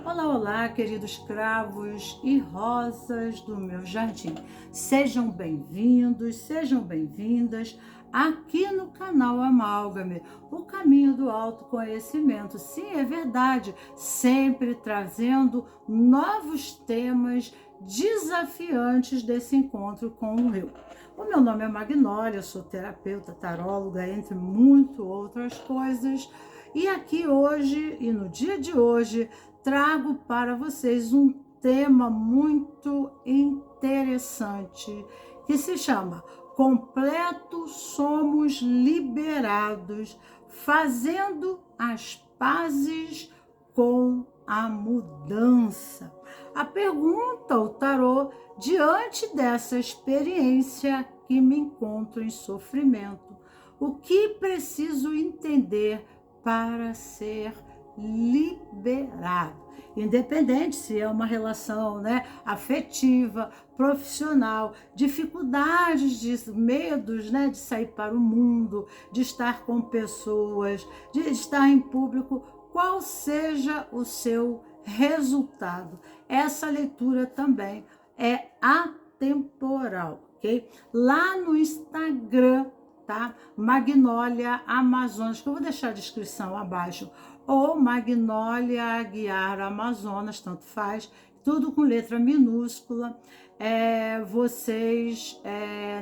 Olá, olá, queridos cravos e rosas do meu jardim. Sejam bem-vindos, sejam bem-vindas aqui no canal Amálgame, o caminho do autoconhecimento. Sim, é verdade, sempre trazendo novos temas desafiantes desse encontro com o eu. O meu nome é Magnólia, eu sou terapeuta, taróloga, entre muito outras coisas. E aqui hoje, e no dia de hoje, trago para vocês um tema muito interessante que se chama Completo Somos Liberados, fazendo as pazes com a mudança. A pergunta, o tarô, diante dessa experiência que me encontro em sofrimento, o que preciso entender para ser liberado? Independente se é uma relação, afetiva, profissional, dificuldades, medos, de sair para o mundo, de estar com pessoas, de estar em público, qual seja o seu resultado. Essa leitura também é atemporal, ok? Lá no Instagram, tá? Magnólia Amazonas, que eu vou deixar a descrição abaixo, ou Magnólia Aguiar Amazonas, tanto faz, tudo com letra minúscula.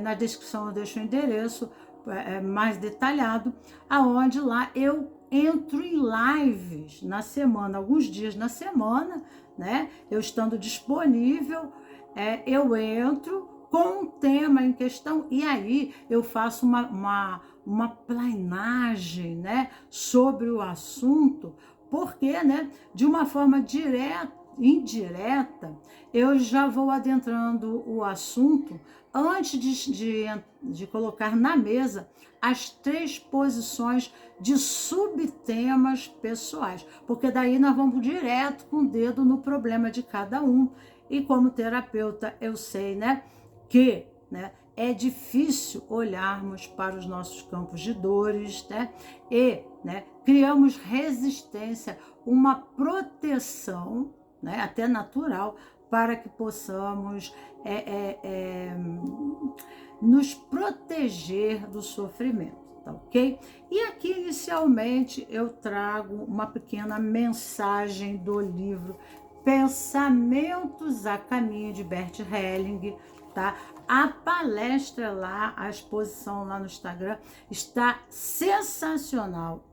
Na descrição eu deixo o endereço mais detalhado, aonde lá eu entro em lives na semana, alguns dias na semana, né? Eu estando disponível, eu entro com um tema em questão, e aí eu faço uma planagem, sobre o assunto, porque, de uma forma indireta, eu já vou adentrando o assunto antes de colocar na mesa as 3 posições de subtemas pessoais, porque daí nós vamos direto com o dedo no problema de cada um. E como terapeuta, eu sei, que é difícil olharmos para os nossos campos de dores, e criamos resistência, uma proteção, até natural, para que possamos nos proteger do sofrimento, tá ok? E aqui, inicialmente, eu trago uma pequena mensagem do livro Pensamentos a Caminho, de Bert Helling, tá? A palestra lá, a exposição lá no Instagram está sensacional,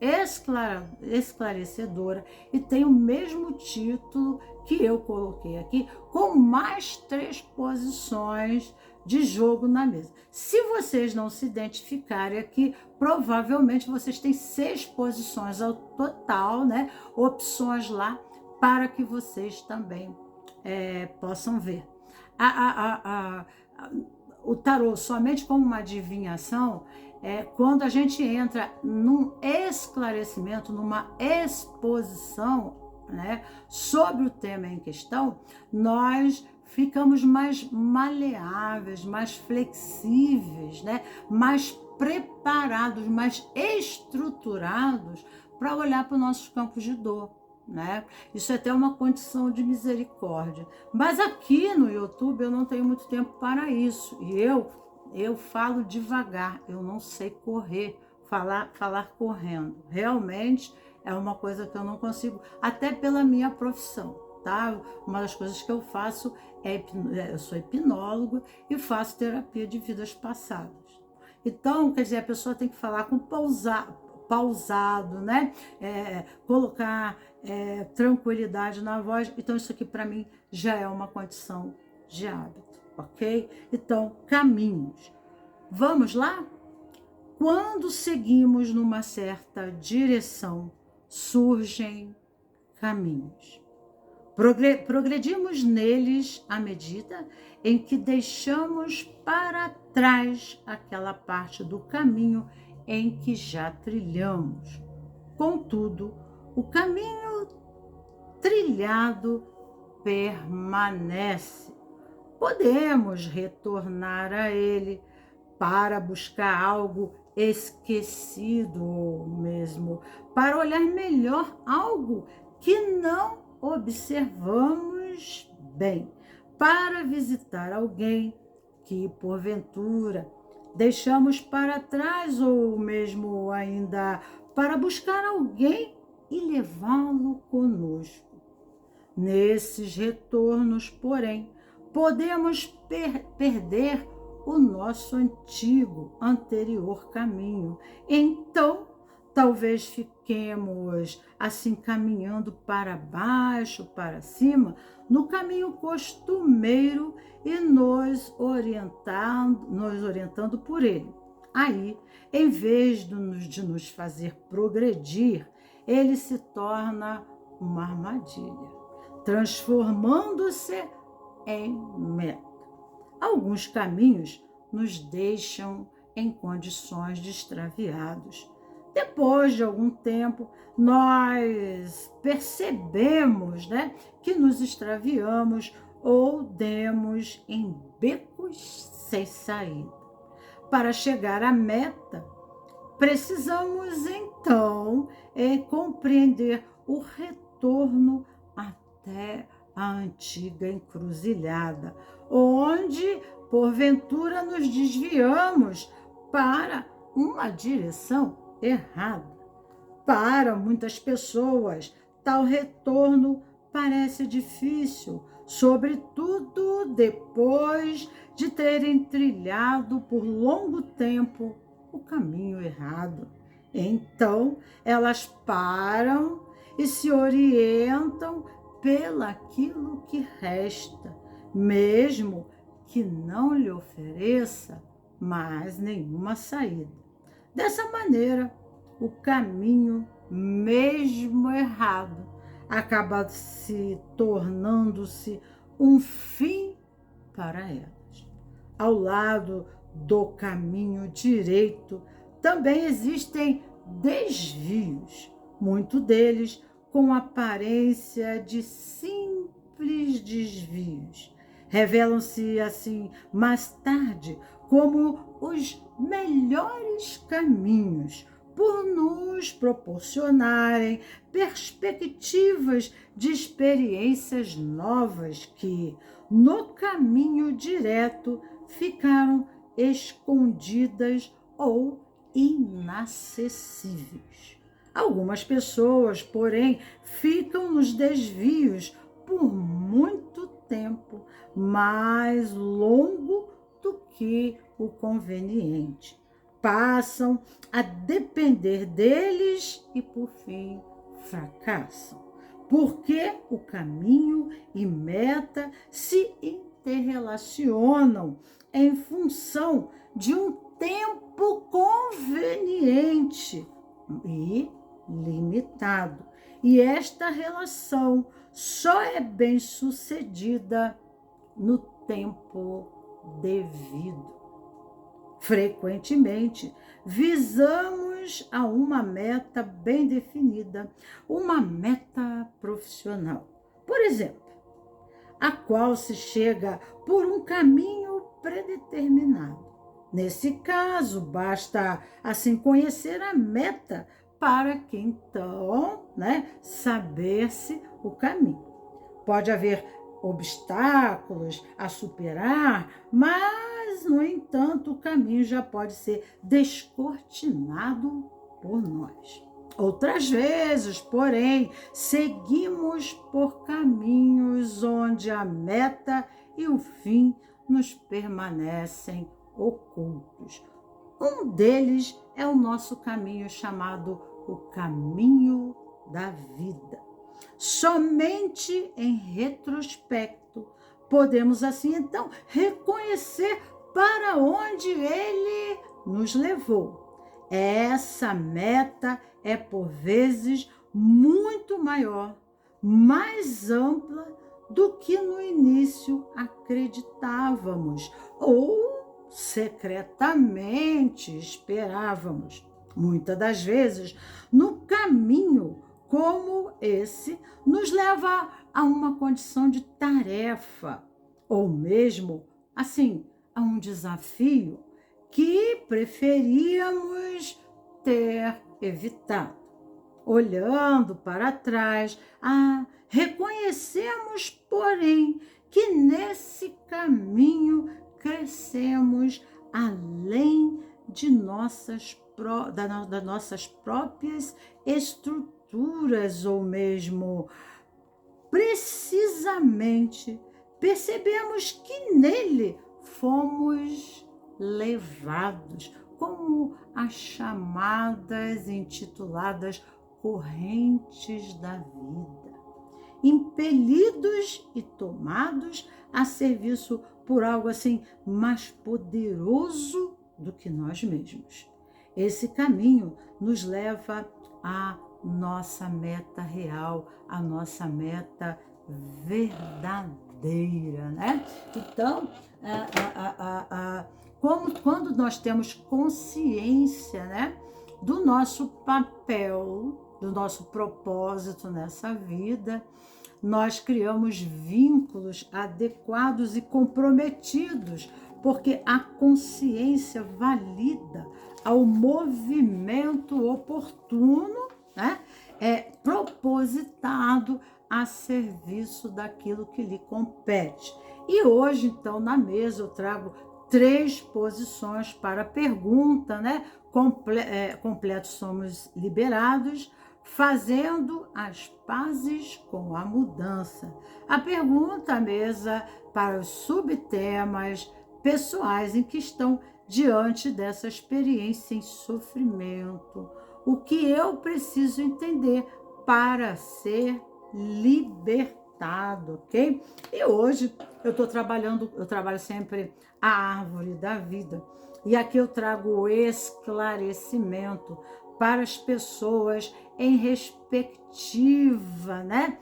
esclarecedora, e tem o mesmo título que eu coloquei aqui, com mais 3 posições de jogo na mesa. Se vocês não se identificarem aqui, provavelmente vocês têm 6 posições ao total, opções lá, para que vocês também possam ver. O tarô, somente como uma adivinhação, quando a gente entra num esclarecimento, numa exposição, sobre o tema em questão, nós ficamos mais maleáveis, mais flexíveis, mais preparados, mais estruturados para olhar para os nossos campos de dor. Isso é até uma condição de misericórdia. Mas aqui no YouTube eu não tenho muito tempo para isso. E eu falo devagar, eu não sei correr, falar correndo. Realmente é uma coisa que eu não consigo, até pela minha profissão, tá? Uma das coisas que eu faço eu sou hipnólogo e faço terapia de vidas passadas. Então, quer dizer, a pessoa tem que falar com pausado, colocar tranquilidade na voz. Então isso aqui para mim já é uma condição de hábito, ok? Então, caminhos. Vamos lá? Quando seguimos numa certa direção, surgem caminhos. Progredimos neles à medida em que deixamos para trás aquela parte do caminho em que já trilhamos. Contudo, o caminho trilhado permanece. Podemos retornar a ele para buscar algo esquecido, ou mesmo para olhar melhor algo que não observamos bem para visitar alguém que, porventura, deixamos para trás ou mesmo ainda para buscar alguém e levá-lo conosco. Nesses retornos, porém, podemos perder o nosso anterior caminho. Então, talvez fiquemos assim caminhando para baixo, para cima, no caminho costumeiro e nos orientando por ele. Aí, em vez de nos fazer progredir, ele se torna uma armadilha, transformando-se em meta. Alguns caminhos nos deixam em condições de extraviados. Depois de algum tempo, nós percebemos, que nos extraviamos ou demos em becos sem saída. Para chegar à meta, precisamos então compreender o retorno até a antiga encruzilhada, onde, porventura, nos desviamos para uma direção errada. Para muitas pessoas, tal retorno parece difícil, sobretudo depois de terem trilhado por longo tempo o caminho errado. Então, elas param e se orientam pelaquilo que resta, mesmo que não lhe ofereça mais nenhuma saída. Dessa maneira, o caminho, mesmo errado, acaba se tornando-se um fim para elas. Ao lado do caminho direito, também existem desvios, muitos deles com aparência de simples desvios. Revelam-se assim mais tarde como os melhores caminhos, por nos proporcionarem perspectivas de experiências novas que, no caminho direto, ficaram escondidas ou inacessíveis. Algumas pessoas, porém, ficam nos desvios por muito tempo, mais longo do que o conveniente. Passam a depender deles e, por fim, fracassam. Porque o caminho e meta se interrelacionam em função de um tempo conveniente e limitado. E esta relação só é bem sucedida no tempo devido. Frequentemente, visamos a uma meta bem definida, uma meta profissional, por exemplo, a qual se chega por um caminho predeterminado. Nesse caso, basta assim conhecer a meta para que então, saber-se o caminho. Pode haver obstáculos a superar, mas, no entanto, o caminho já pode ser descortinado por nós. Outras vezes, porém, seguimos por caminhos onde a meta e o fim nos permanecem ocultos. Um deles é o nosso caminho chamado o caminho da vida. Somente em retrospecto podemos assim então reconhecer para onde ele nos levou. Essa meta é por vezes muito maior, mais ampla do que no início acreditávamos ou secretamente esperávamos. Muitas das vezes, no caminho como esse, nos leva a uma condição de tarefa, ou mesmo, assim, a um desafio que preferíamos ter evitado. Olhando para trás, Reconhecemos, porém, que nesse caminho crescemos além de das nossas próprias estruturas, ou mesmo precisamente percebemos que nele fomos levados, como as chamadas intituladas correntes da vida, impelidos e tomados a serviço por algo assim mais poderoso do que nós mesmos. Esse caminho nos leva à nossa meta real, à nossa meta verdadeira, né? Então, quando nós temos consciência, né, do nosso papel, do nosso propósito nessa vida, nós criamos vínculos adequados e comprometidos, porque a consciência valida ao movimento oportuno, né, propositado a serviço daquilo que lhe compete. E hoje, então, na mesa eu trago 3 posições para a pergunta, né? Completos somos liberados, fazendo as pazes com a mudança. A pergunta à mesa para os subtemas pessoais em que estão diante dessa experiência em sofrimento. O que eu preciso entender para ser libertado, ok? E hoje eu trabalho sempre a árvore da vida. E aqui eu trago o esclarecimento para as pessoas em respectiva, né?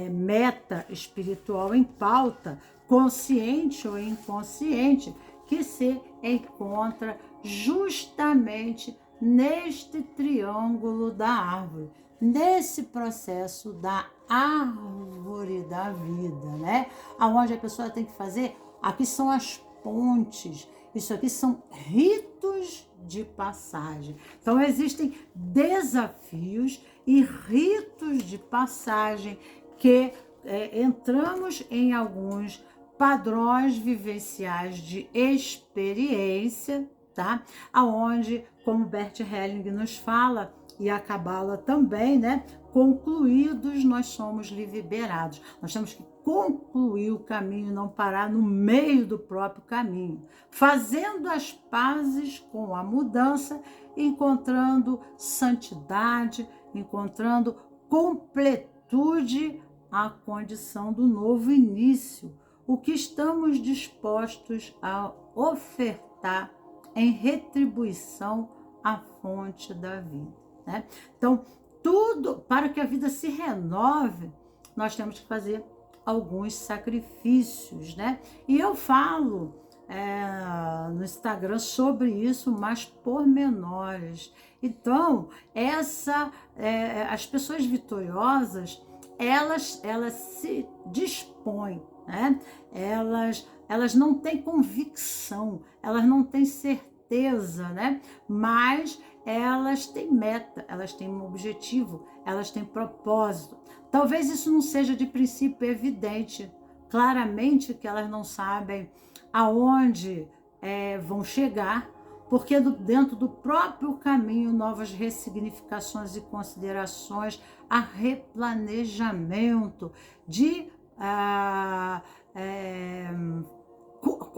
Meta espiritual em pauta, consciente ou inconsciente, que se encontra justamente neste triângulo da árvore, nesse processo da árvore da vida, né? Aonde a pessoa tem que fazer, aqui são as pontes, isso aqui são ritos de passagem. Então existem desafios e ritos de passagem que entramos em alguns padrões vivenciais de experiência, tá? Aonde, como Bert Helling nos fala, e a Cabala também, né? Concluídos, nós somos liberados. Nós temos que concluir o caminho, não parar no meio do próprio caminho, fazendo as pazes com a mudança, encontrando santidade, encontrando completude, a condição do novo início, o que estamos dispostos a ofertar em retribuição à fonte da vida, né? Então, tudo para que a vida se renove, nós temos que fazer alguns sacrifícios, né? E eu falo no Instagram sobre isso, mais pormenores. Então, as pessoas vitoriosas, elas se dispõem, né? Elas não têm convicção, elas não têm certeza, né? Mas elas têm meta, elas têm um objetivo, elas têm propósito. Talvez isso não seja de princípio evidente, claramente que elas não sabem aonde vão chegar, porque dentro do próprio caminho, novas ressignificações e considerações, a replanejamento de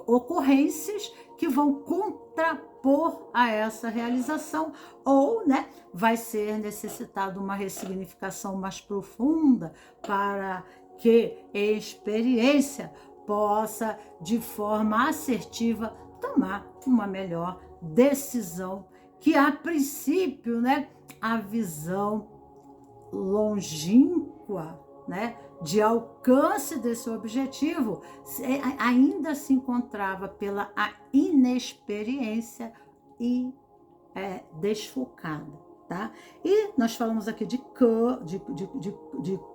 ocorrências que vão contrapor a essa realização, ou, né, vai ser necessitado uma ressignificação mais profunda para que a experiência possa, de forma assertiva, tomar uma melhor decisão, que a princípio, né, a visão longínqua, né, de alcance desse objetivo, ainda se encontrava pela inexperiência e desfocada, tá? E nós falamos aqui de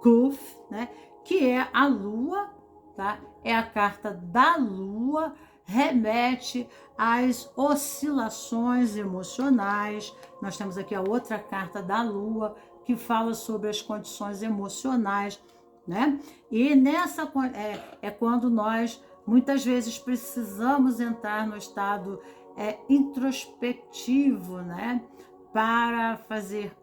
Kuf, né, que é a lua, tá? É a carta da lua, remete às oscilações emocionais. Nós temos aqui a outra carta da lua, que fala sobre as condições emocionais, né? E nessa é quando nós muitas vezes precisamos entrar no estado introspectivo, né? Para fazer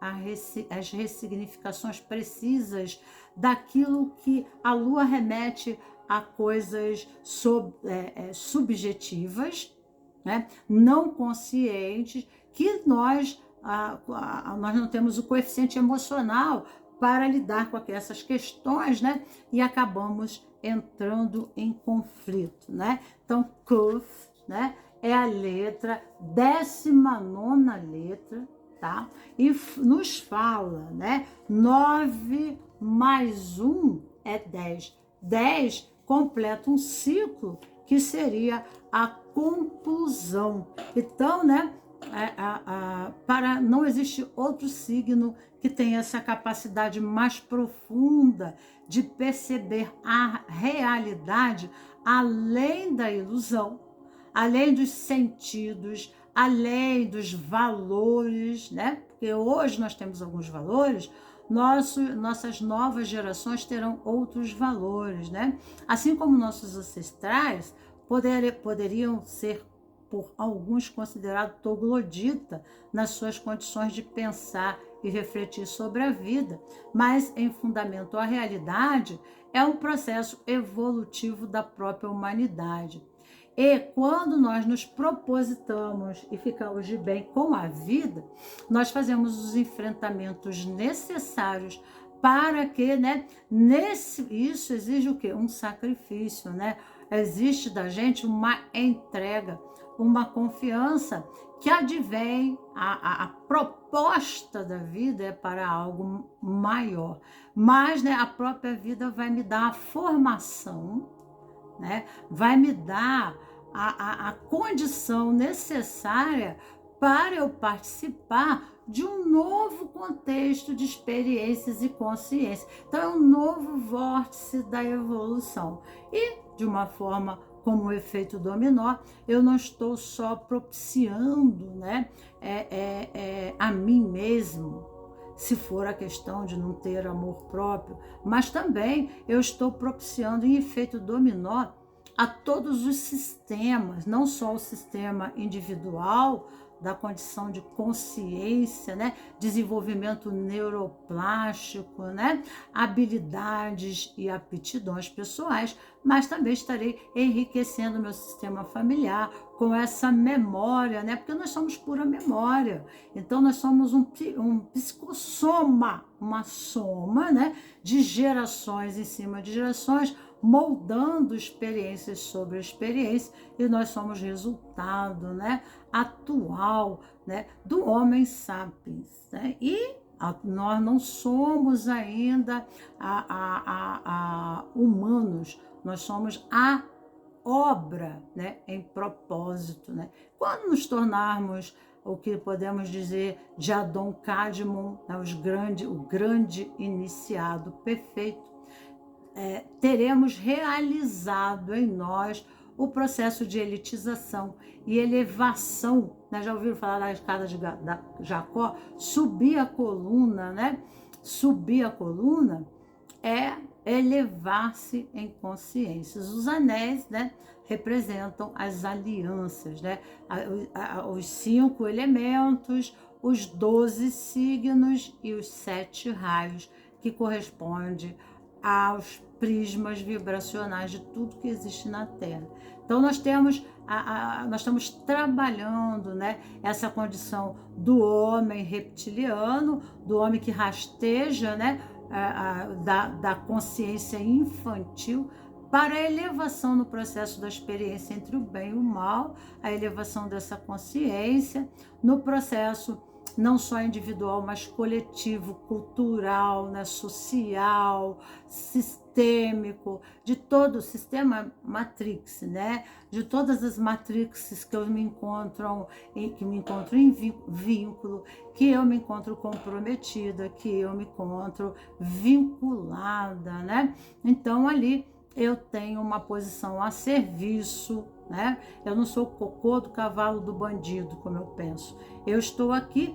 as ressignificações precisas daquilo que a Lua remete a coisas subjetivas, né? Não conscientes, que nós não temos o coeficiente emocional para lidar com essas questões, né? E acabamos entrando em conflito, né? Então, Kuf, né? É a letra, 19ª letra, tá? E nos fala, né? 9 mais 1 é 10. 10 completa um ciclo que seria a conclusão. Então, né? Para não existe outro signo que tenha essa capacidade mais profunda de perceber a realidade além da ilusão, além dos sentidos, além dos valores, né? Porque hoje nós temos alguns valores, nossas novas gerações terão outros valores, né? Assim como nossos ancestrais poderiam ser por alguns considerado troglodita nas suas condições de pensar e refletir sobre a vida, mas em fundamento à realidade, é um processo evolutivo da própria humanidade. E quando nós nos propositamos e ficamos de bem com a vida, nós fazemos os enfrentamentos necessários para que, né, isso exige o quê? Um sacrifício, né? Existe da gente uma entrega, uma confiança que advém, a proposta da vida é para algo maior. Mas, né, a própria vida vai me dar a formação, né? Vai me dar a condição necessária para eu participar de um novo contexto de experiências e consciência. Então, é um novo vórtice da evolução. E, de uma forma como o efeito dominó, eu não estou só propiciando, né, a mim mesmo, se for a questão de não ter amor próprio, mas também eu estou propiciando em efeito dominó a todos os sistemas, não só o sistema individual, da condição de consciência, né? Desenvolvimento neuroplástico, né? Habilidades e aptidões pessoais, mas também estarei enriquecendo meu sistema familiar com essa memória, né? Porque nós somos pura memória. Então nós somos um psicossoma, uma soma, né? De gerações em cima de gerações, moldando experiências sobre experiência, e nós somos resultado, né, atual, né, do homem sapiens, né? E nós não somos ainda humanos, nós somos a obra, né, em propósito, né? Quando nos tornarmos o que podemos dizer de Adão Cadmon, né, o grande iniciado perfeito, teremos realizado em nós o processo de elitização e elevação, né? Já ouviram falar da escada de Jacó? Subir a coluna, né? Subir a coluna é elevar-se em consciências. Os anéis, né, representam as alianças, né? Os 5 elementos, os 12 signos e os 7 raios, que correspondem aos prismas vibracionais de tudo que existe na Terra. Então nós estamos trabalhando, né, essa condição do homem reptiliano, do homem que rasteja, né, da consciência infantil, para a elevação no processo da experiência entre o bem e o mal, a elevação dessa consciência no processo não só individual, mas coletivo, cultural, né, social, sistêmico, de todo o sistema Matrix, né? De todas as matrices que eu me encontro em vínculo, que eu me encontro comprometida, que eu me encontro vinculada, né? Então ali eu tenho uma posição a serviço né? Eu não sou o cocô do cavalo do bandido, como eu penso. Eu estou aqui,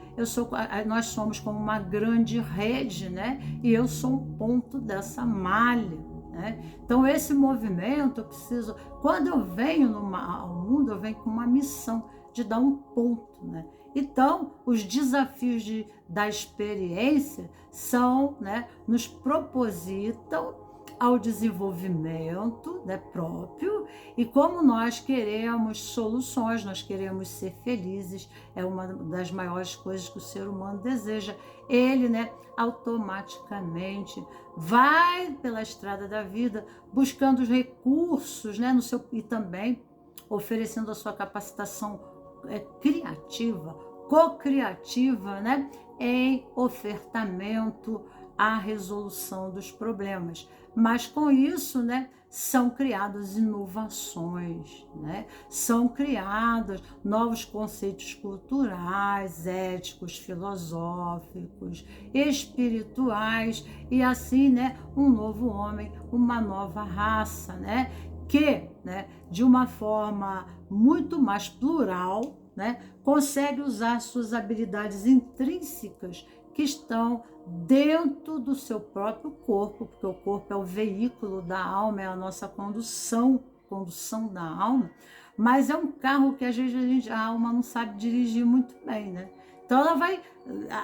nós somos como uma grande rede, né? E eu sou um ponto dessa malha, né? Então esse movimento, eu preciso, quando eu venho ao mundo, eu venho com uma missão de dar um ponto, né? Então, os desafios da experiência são, né, nos propositam ao desenvolvimento, né, próprio, e como nós queremos soluções, nós queremos ser felizes, é uma das maiores coisas que o ser humano deseja. Ele, né, automaticamente vai pela estrada da vida buscando os recursos, né, e também oferecendo a sua capacitação criativa, co-criativa, né, em ofertamento à resolução dos problemas. Mas com isso, né, são criadas inovações, né? São criados novos conceitos culturais, éticos, filosóficos, espirituais, e assim, né, um novo homem, uma nova raça, né? Que, né, de uma forma muito mais plural, né, consegue usar suas habilidades intrínsecas que estão dentro do seu próprio corpo, porque o corpo é o veículo da alma, é a nossa condução da alma, mas é um carro que às vezes a alma não sabe dirigir muito bem, né? Então ela vai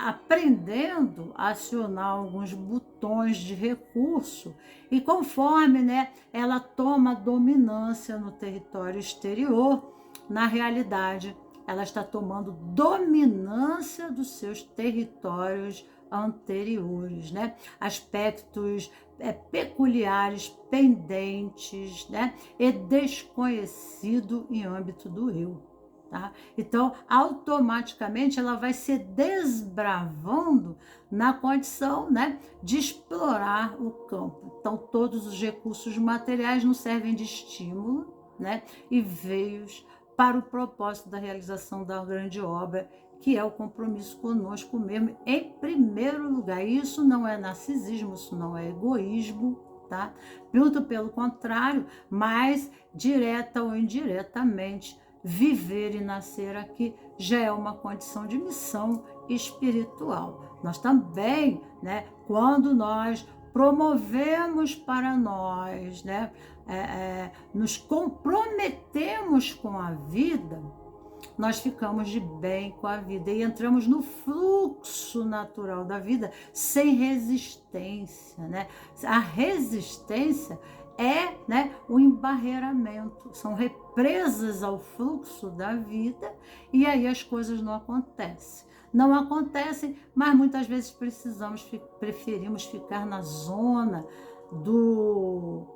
aprendendo a acionar alguns botões de recurso e conforme, né, ela toma dominância no território exterior, na realidade ela está tomando dominância dos seus territórios anteriores, né? Aspectos peculiares, pendentes, né? E desconhecido em âmbito do eu. Tá? Então, automaticamente, ela vai se desbravando na condição, né, de explorar o campo. Então, todos os recursos materiais nos servem de estímulo, né, e veios para o propósito da realização da grande obra, que é o compromisso conosco mesmo, em primeiro lugar. Isso não é narcisismo, isso não é egoísmo, tá? Muito pelo contrário, mas direta ou indiretamente, viver e nascer aqui já é uma condição de missão espiritual. Nós também, né, quando nós promovemos para nós, né, nos comprometemos com a vida, nós ficamos de bem com a vida e entramos no fluxo natural da vida sem resistência, né? A resistência é, né, o embarreiramento, são represas ao fluxo da vida e aí as coisas não acontecem. Não acontecem, mas muitas vezes preferimos ficar na zona do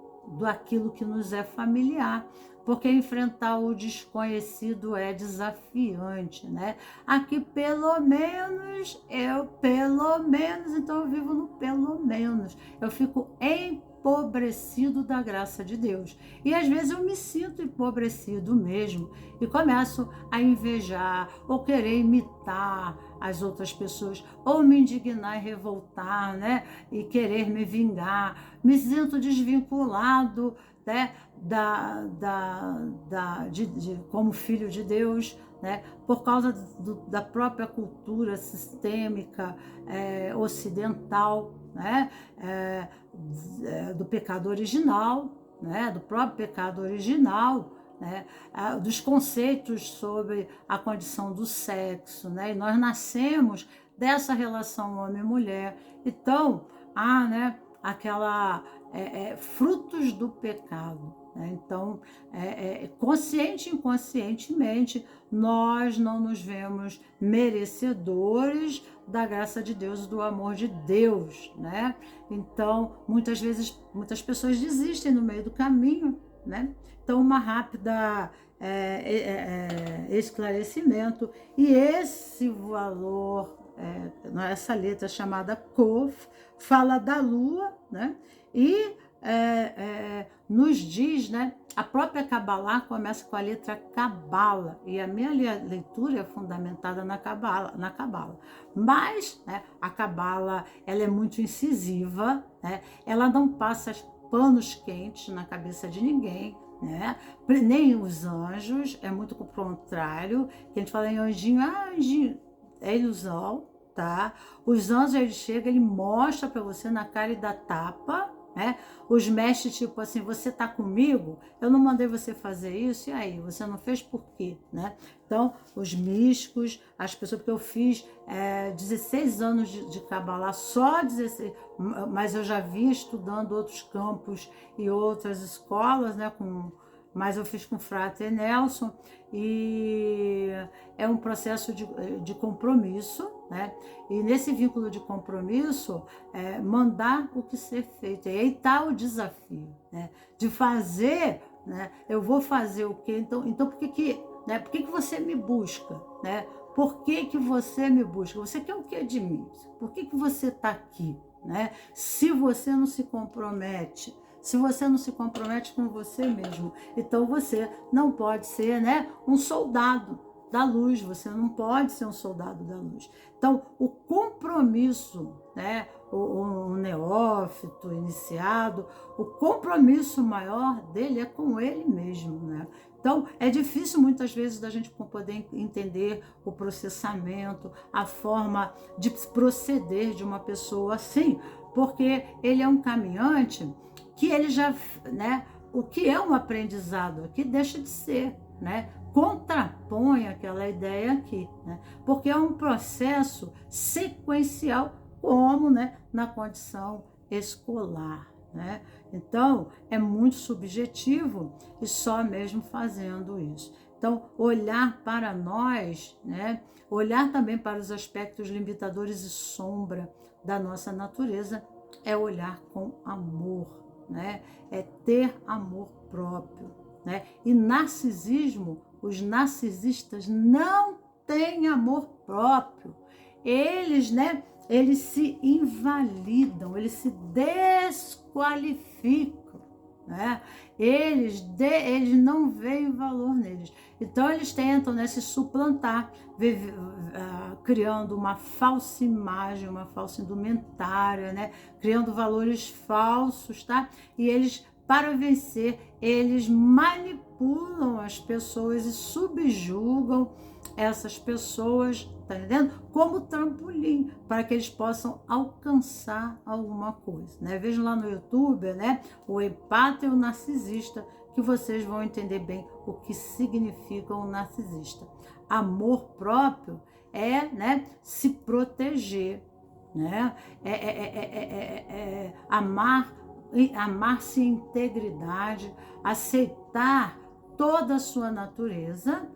aquilo que nos é familiar, porque enfrentar o desconhecido é desafiante, né? Aqui pelo menos, então eu vivo no pelo menos, eu fico empobrecido da graça de Deus. E às vezes eu me sinto empobrecido mesmo e começo a invejar ou querer imitar as outras pessoas, ou me indignar e revoltar, né? E querer me vingar. Me sinto desvinculado, né? Como filho de Deus, né? Por causa da própria cultura sistêmica ocidental, né? Do pecado original, né? Do próprio pecado original, né? Dos conceitos sobre a condição do sexo, né? E nós nascemos dessa relação homem-mulher. Então, há, né, frutos do pecado. Né? Então, consciente e inconscientemente, nós não nos vemos merecedores da graça de Deus e do amor de Deus, né? Então, muitas vezes, muitas pessoas desistem no meio do caminho, né? Então, uma rápida esclarecimento, e esse valor, essa letra chamada Kof, fala da lua, né? E nos diz, né? A própria Kabbalah começa com a letra Kabbalah, e a minha leitura é fundamentada na Kabbalah. Mas, né, a Kabbalah, ela é muito incisiva, né? Ela não passa panos quentes na cabeça de ninguém, né? Nem os anjos, é muito o contrário, que a gente fala em anjinho, anjinho, é ilusão, tá? Os anjos, ele chega, ele mostra para você na cara e dá tapa, né? Os mestres, tipo assim, você tá comigo? Eu não mandei você fazer isso, e aí? Você não fez por quê, né? Então, os místicos, as pessoas, porque eu fiz 16 anos de Kabbalah, só 16, mas eu já vinha estudando outros campos e outras escolas, né? Mas eu fiz com o Frater Nelson, e é um processo de compromisso, né? E nesse vínculo de compromisso, mandar o que ser feito. E aí está o desafio, né? De fazer, né? Eu vou fazer o quê? Então por que você me busca, né? Por que você me busca? Você quer o que de mim? Por que você está aqui, né? Se você não se compromete, se você não se compromete com você mesmo, então você não pode ser, né, um soldado da luz, você não pode ser um soldado da luz. Então, o compromisso, né, o neófito, o iniciado, o compromisso maior dele é com ele mesmo, né? Então, é difícil muitas vezes da gente poder entender o processamento, a forma de proceder de uma pessoa assim, porque ele é um caminhante que ele já, né, o que é um aprendizado aqui deixa de ser, né? Contrapõe aquela ideia aqui, né? Porque é um processo sequencial, como, né, na condição escolar, né? Então, é muito subjetivo e só mesmo fazendo isso. Então, olhar para nós, né? Olhar também para os aspectos limitadores e sombra da nossa natureza é olhar com amor, né? É ter amor próprio, né? E narcisismo, os narcisistas não têm amor próprio. Eles, né? Eles se invalidam, eles se desqualificam, né? Eles não veem valor neles. Então eles tentam, né, se suplantar, criando uma falsa imagem, uma falsa indumentária, né? Criando valores falsos, tá? E eles, para vencer, eles manipulam as pessoas e subjugam essas pessoas, tá entendendo? Como trampolim, para que eles possam alcançar alguma coisa, né? Vejam lá no YouTube, né? O empata e o narcisista, que vocês vão entender bem o que significa um narcisista. Amor próprio é, né, se proteger, né? Amar-se em integridade, aceitar toda a sua natureza,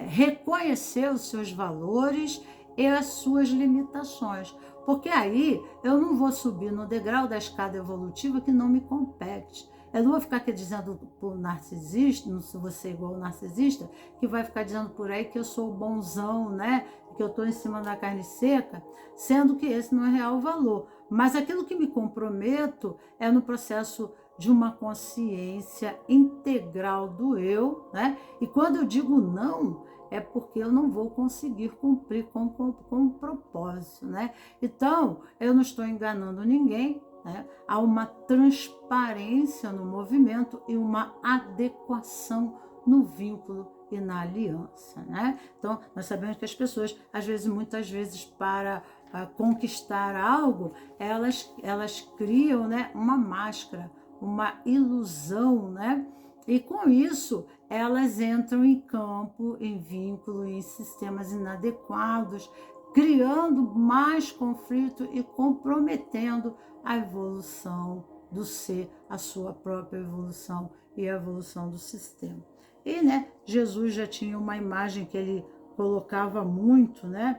reconhecer os seus valores e as suas limitações. Porque aí eu não vou subir no degrau da escada evolutiva que não me compete. Eu não vou ficar aqui dizendo por narcisista, não sou você igual o narcisista, que vai ficar dizendo por aí que eu sou bonzão, né? Que eu estou em cima da carne seca, sendo que esse não é real valor. Mas aquilo que me comprometo é no processo de uma consciência integral do eu, né? E quando eu digo não, é porque eu não vou conseguir cumprir com o propósito, né? Então, eu não estou enganando ninguém, né? Há uma transparência no movimento e uma adequação no vínculo e na aliança, né? Então, nós sabemos que as pessoas, muitas vezes, para conquistar algo, elas criam, né, uma máscara, uma ilusão, né? E com isso, elas entram em campo, em vínculo, em sistemas inadequados, criando mais conflito e comprometendo a evolução do ser, a sua própria evolução e a evolução do sistema. E, né, Jesus já tinha uma imagem que ele colocava muito, né,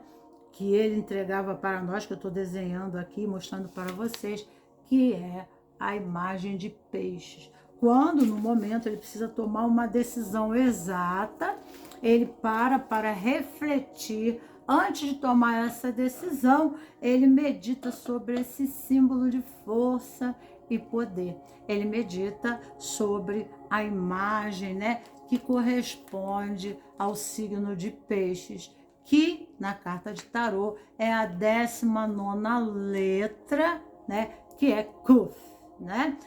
que ele entregava para nós, que eu estou desenhando aqui, mostrando para vocês, que é a imagem de peixes. Quando, no momento, ele precisa tomar uma decisão exata, ele para refletir. Antes de tomar essa decisão, ele medita sobre esse símbolo de força e poder. Ele medita sobre a imagem, né, que corresponde ao signo de peixes, que na carta de tarô é a 19ª letra, né, que é Kuf, né?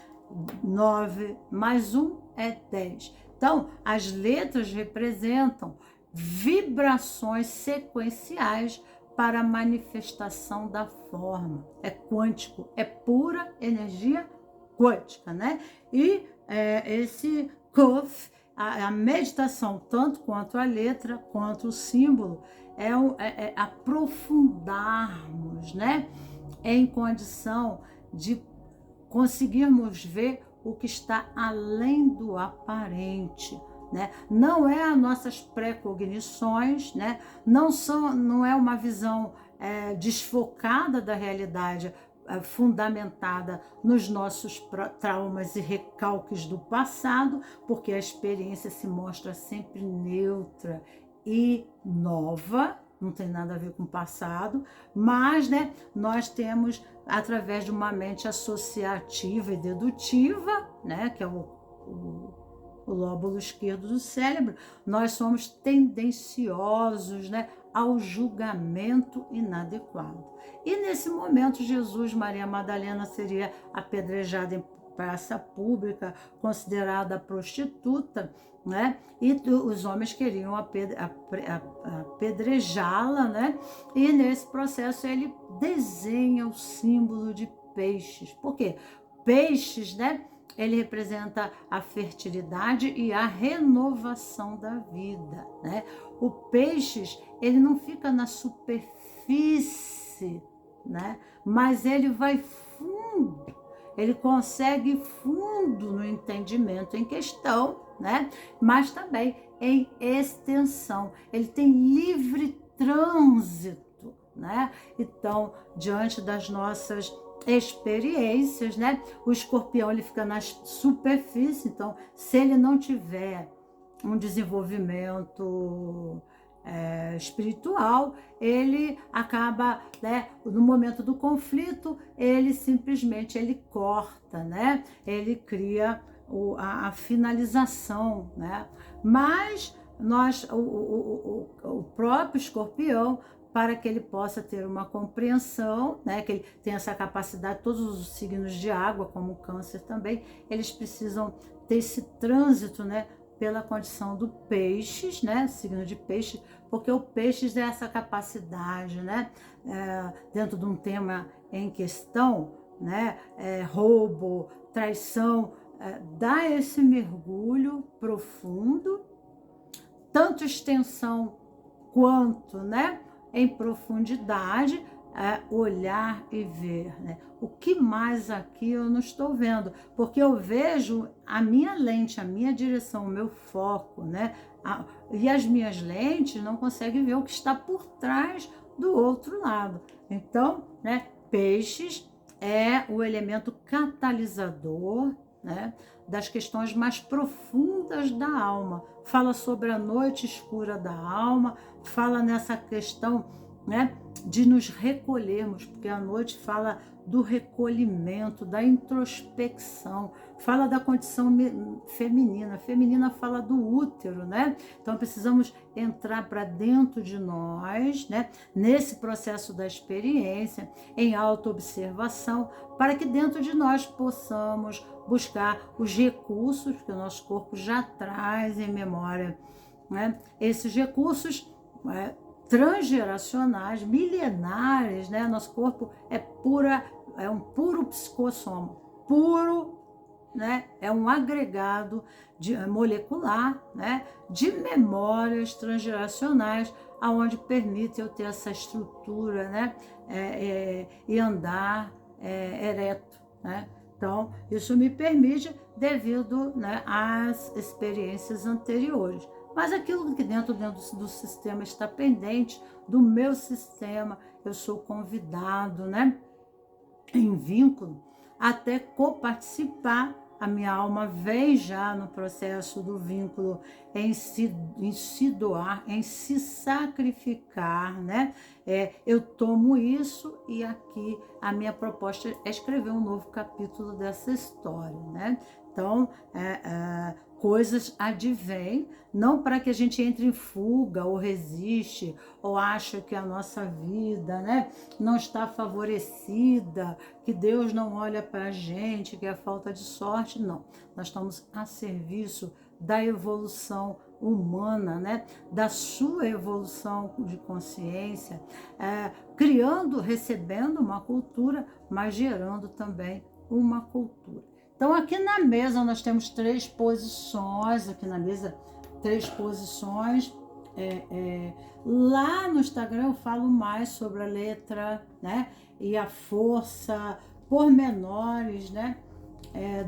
9 mais 1 é 10. Então, as letras representam vibrações sequenciais para a manifestação da forma. É quântico, é pura energia quântica, né? E esse Kuf, a meditação, tanto quanto a letra, quanto o símbolo, é aprofundarmos, né? Em condição de conseguirmos ver o que está além do aparente, né? Não é as nossas pré-cognições, né? Não é uma visão desfocada da realidade, fundamentada nos nossos traumas e recalques do passado, porque a experiência se mostra sempre neutra e nova, não tem nada a ver com o passado, mas, né, nós temos, através de uma mente associativa e dedutiva, né, que é o lóbulo esquerdo do cérebro, nós somos tendenciosos, né, ao julgamento inadequado. E nesse momento, Jesus, Maria Madalena seria apedrejada em praça pública, considerada prostituta, né? E os homens queriam apedrejá-la, né? E nesse processo ele desenha o símbolo de peixes. Por quê? Peixes, né? Ele representa a fertilidade e a renovação da vida, né? O peixes, ele não fica na superfície, né? Mas ele vai fundo, ele consegue fundo no entendimento em questão, né? Mas também em extensão, ele tem livre trânsito, né? Então, diante das nossas experiências, né? O escorpião, ele fica na superfície, então, se ele não tiver um desenvolvimento espiritual, ele acaba, né, no momento do conflito, ele simplesmente corta, né? Ele cria a finalização, né? Mas o próprio escorpião, para que ele possa ter uma compreensão, né, que ele tem essa capacidade, todos os signos de água, como o câncer também, eles precisam ter esse trânsito, né, pela condição do peixes, né, signo de peixe, porque o peixes é essa capacidade, né, dentro de um tema em questão, né, roubo, traição, dá esse mergulho profundo, tanto extensão quanto, né, em profundidade, olhar e ver, né? O que mais aqui eu não estou vendo? Porque eu vejo a minha lente, a minha direção, o meu foco, né? E as minhas lentes não conseguem ver o que está por trás do outro lado. Então, né, peixes é o elemento catalisador, né, das questões mais profundas da alma. Fala sobre a noite escura da alma, fala nessa questão, né, de nos recolhermos, porque a noite fala do recolhimento, da introspecção, fala da condição feminina. Feminina fala do útero, né? Então precisamos entrar para dentro de nós, né, nesse processo da experiência, em autoobservação, para que dentro de nós possamos buscar os recursos que o nosso corpo já traz em memória, né? Esses recursos transgeracionais, milenares, né? Nosso corpo é um puro psicossoma, puro, né? É um agregado molecular, né, de memórias transgeracionais, aonde permite eu ter essa estrutura, né, e andar ereto, né? Então, isso me permite devido, né, às experiências anteriores. Mas aquilo que dentro do sistema está pendente, do meu sistema, eu sou convidado, né, em vínculo, até coparticipar. A minha alma vem já no processo do vínculo em se doar, em se sacrificar, né? Eu tomo isso e aqui a minha proposta é escrever um novo capítulo dessa história, né? Então, coisas advêm, não para que a gente entre em fuga ou resiste, ou acha que a nossa vida, né, não está favorecida, que Deus não olha para a gente, que é falta de sorte. Não, nós estamos a serviço da evolução humana, né, da sua evolução de consciência, criando, recebendo uma cultura, mas gerando também uma cultura. Então, aqui na mesa nós temos 3 posições, aqui na mesa 3 posições. Lá no Instagram eu falo mais sobre a letra, né, e a força, pormenores, né,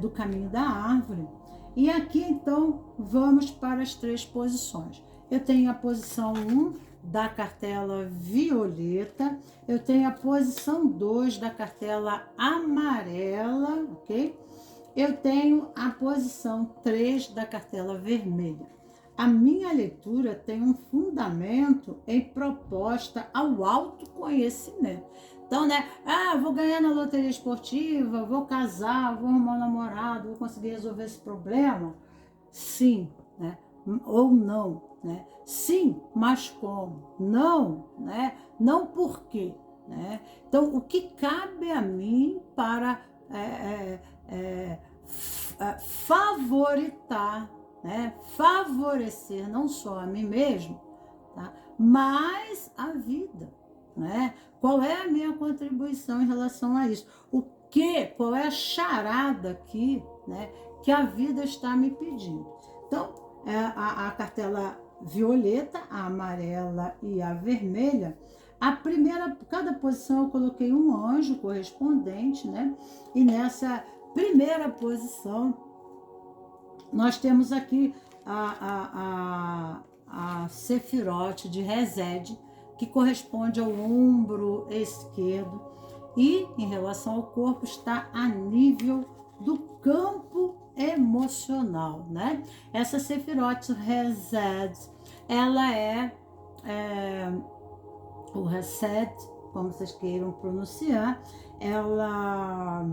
do caminho da árvore. E aqui, então, vamos para as 3 posições. Eu tenho a posição 1 da cartela violeta, eu tenho a posição 2 da cartela amarela, ok? Eu tenho a posição 3 da cartela vermelha. A minha leitura tem um fundamento em proposta ao autoconhecimento. Então, né? Vou ganhar na loteria esportiva, vou casar, vou arrumar um namorado, vou conseguir resolver esse problema? Sim, né? Ou não, né? Sim, mas como? Não, né? Não por quê, né? Então, o que cabe a mim para favoritar, né? Favorecer não só a mim mesmo, tá? Mas a vida, né? Qual é a minha contribuição em relação a isso? Qual é a charada aqui, né, que a vida está me pedindo? Então, a cartela violeta, a amarela e a vermelha, cada posição eu coloquei um anjo correspondente, né? E nessa primeira posição, nós temos aqui a Sefirote de Resed, que corresponde ao ombro esquerdo, e em relação ao corpo está a nível do campo emocional, né? Essa Sefirote Resed, ela o Resed, como vocês queiram pronunciar, ela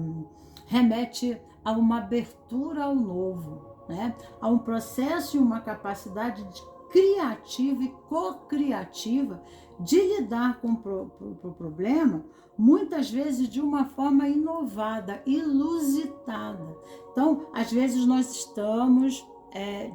remete a uma abertura ao novo, né? A um processo e uma capacidade criativa e co-criativa de lidar com o problema, muitas vezes de uma forma inovada, inusitada. Então, às vezes nós estamos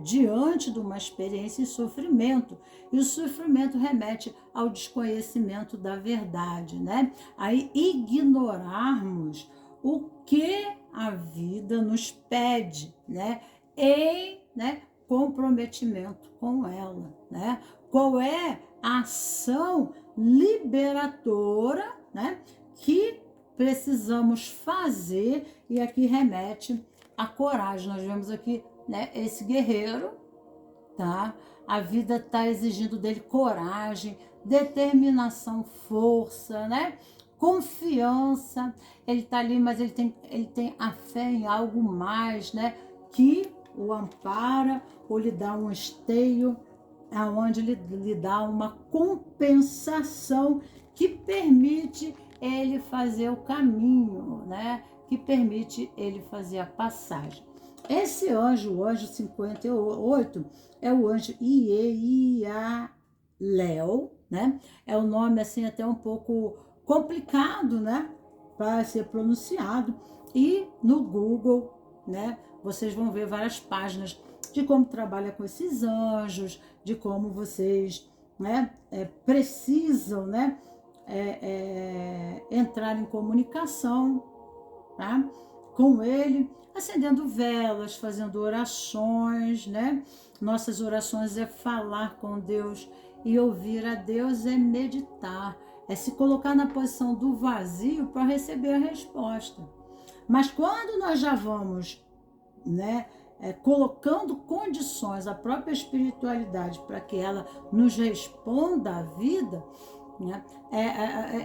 diante de uma experiência de sofrimento, e o sofrimento remete ao desconhecimento da verdade, né? Aí ignorarmos o que a vida nos pede, né? Comprometimento com ela, né? Qual é a ação liberadora, né, que precisamos fazer? E aqui remete à coragem. Nós vemos aqui, né, esse guerreiro, tá? A vida está exigindo dele coragem, determinação, força, né? Confiança. Ele está ali, mas ele tem a fé em algo mais, né, que o ampara ou lhe dá um esteio, aonde lhe dá uma compensação que permite ele fazer o caminho, né? Que permite ele fazer a passagem. Esse anjo, o anjo 58, é o anjo Ieialéu, né? É um nome assim até um pouco complicado, né, para ser pronunciado. E no Google, né, vocês vão ver várias páginas de como trabalha com esses anjos, de como vocês, né, precisam, né, entrar em comunicação, tá, com ele, acendendo velas, fazendo orações, né? Nossas orações é falar com Deus, e ouvir a Deus é meditar, é se colocar na posição do vazio para receber a resposta. Mas quando nós já vamos, né, colocando condições à própria espiritualidade para que ela nos responda à vida, né,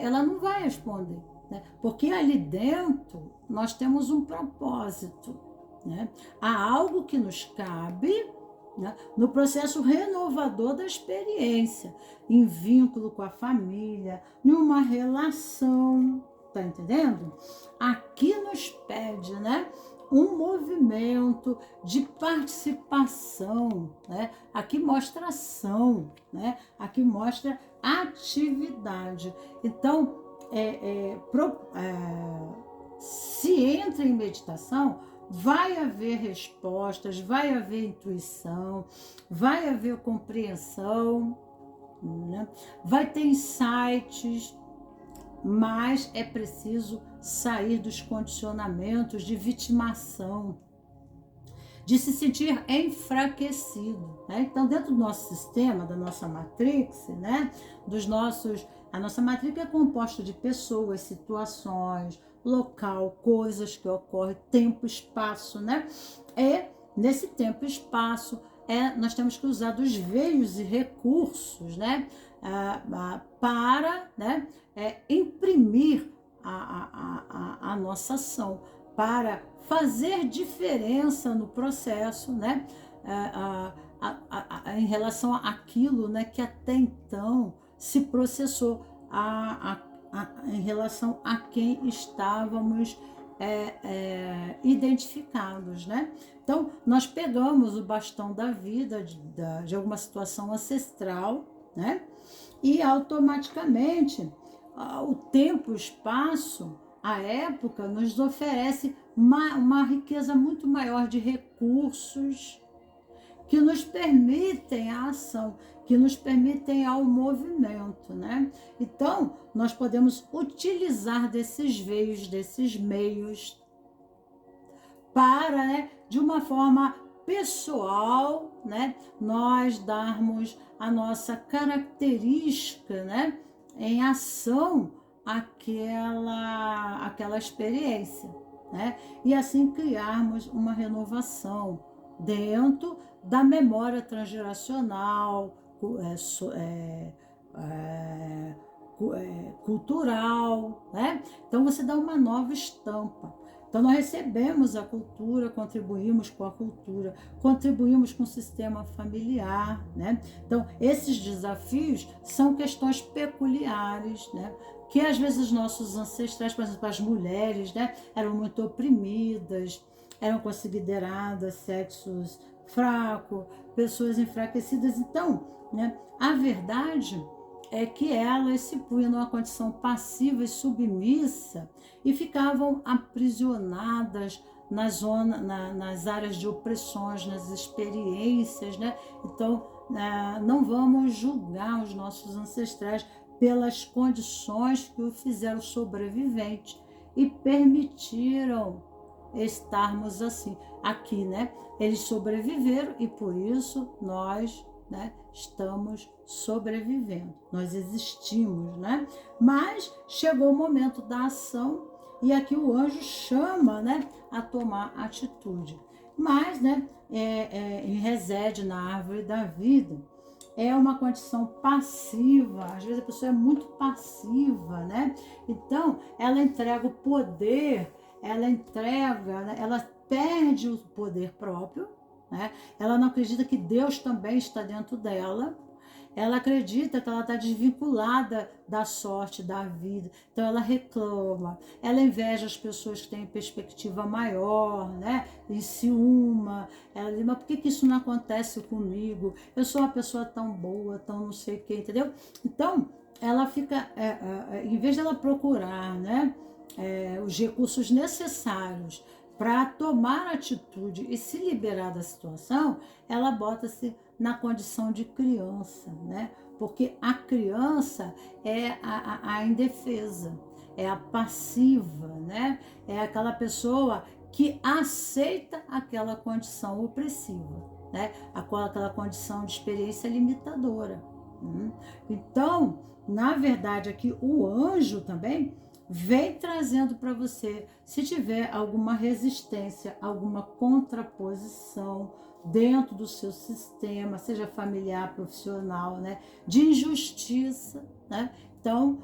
ela não vai responder, né, porque ali dentro nós temos um propósito, né, há algo que nos cabe, né, no processo renovador da experiência, em vínculo com a família, numa relação, tá entendendo? Aqui nos pede, né, um movimento de participação, né? Aqui mostra ação, né? Aqui mostra atividade. Então, se entra em meditação, vai haver respostas, vai haver intuição, vai haver compreensão, né? Vai ter insights, mas é preciso sair dos condicionamentos de vitimação, de se sentir enfraquecido, né? Então, dentro do nosso sistema, da nossa matrix, né? A nossa matrix é composta de pessoas, situações, local, coisas que ocorrem, tempo, espaço, né? E nesse tempo e espaço, nós temos que usar dos veios e recursos, né? Para, né? Imprimir a nossa ação, para fazer diferença no processo, né? Em relação àquilo, né, que até então se processou, em relação a quem estávamos identificados, né? Então, nós pegamos o bastão da vida, de alguma situação ancestral, né? E automaticamente o tempo, o espaço, a época nos oferece uma riqueza muito maior de recursos que nos permitem a ação, que nos permitem ao movimento, né? Então, nós podemos utilizar desses veios, desses meios, para, né, de uma forma pessoal, né, nós darmos a nossa característica, né, em ação aquela experiência, né? E assim criarmos uma renovação dentro da memória transgeracional, cultural, né? Então você dá uma nova estampa. Então nós recebemos a cultura, contribuímos com a cultura, contribuímos com o sistema familiar, né? Então esses desafios são questões peculiares, né? Que às vezes os nossos ancestrais, por exemplo, as mulheres, né, eram muito oprimidas, eram consideradas sexos fracos, pessoas enfraquecidas. Então, né, a verdade é que elas se punham numa condição passiva e submissa e ficavam aprisionadas nas áreas de opressões, nas experiências, né? Então, não vamos julgar os nossos ancestrais pelas condições que o fizeram sobrevivente e permitiram estarmos assim, aqui, né? Eles sobreviveram e por isso nós, né, estamos sobrevivendo, nós existimos, né? Mas chegou o momento da ação e aqui o anjo chama, né, a tomar atitude. Mas, né, em resede na árvore da vida, é uma condição passiva, às vezes a pessoa é muito passiva, né? Então, ela entrega o poder, ela entrega, né? Ela perde o poder próprio, né? Ela não acredita que Deus também está dentro dela, ela acredita que ela está desvinculada da sorte, da vida, então ela reclama, ela inveja as pessoas que têm perspectiva maior, né? Em ciúma, ela diz, mas por que isso não acontece comigo? Eu sou uma pessoa tão boa, tão não sei o que, entendeu? Então, ela fica, em vez de ela procurar, né, os recursos necessários para tomar atitude e se liberar da situação, ela bota-se na condição de criança, né? Porque a criança é a indefesa, é a passiva, né? É aquela pessoa que aceita aquela condição opressiva, né? Aquela condição de experiência limitadora. Então, na verdade, aqui o anjo também vem trazendo para você, se tiver alguma resistência, alguma contraposição dentro do seu sistema, seja familiar, profissional, né, de injustiça, né? Então,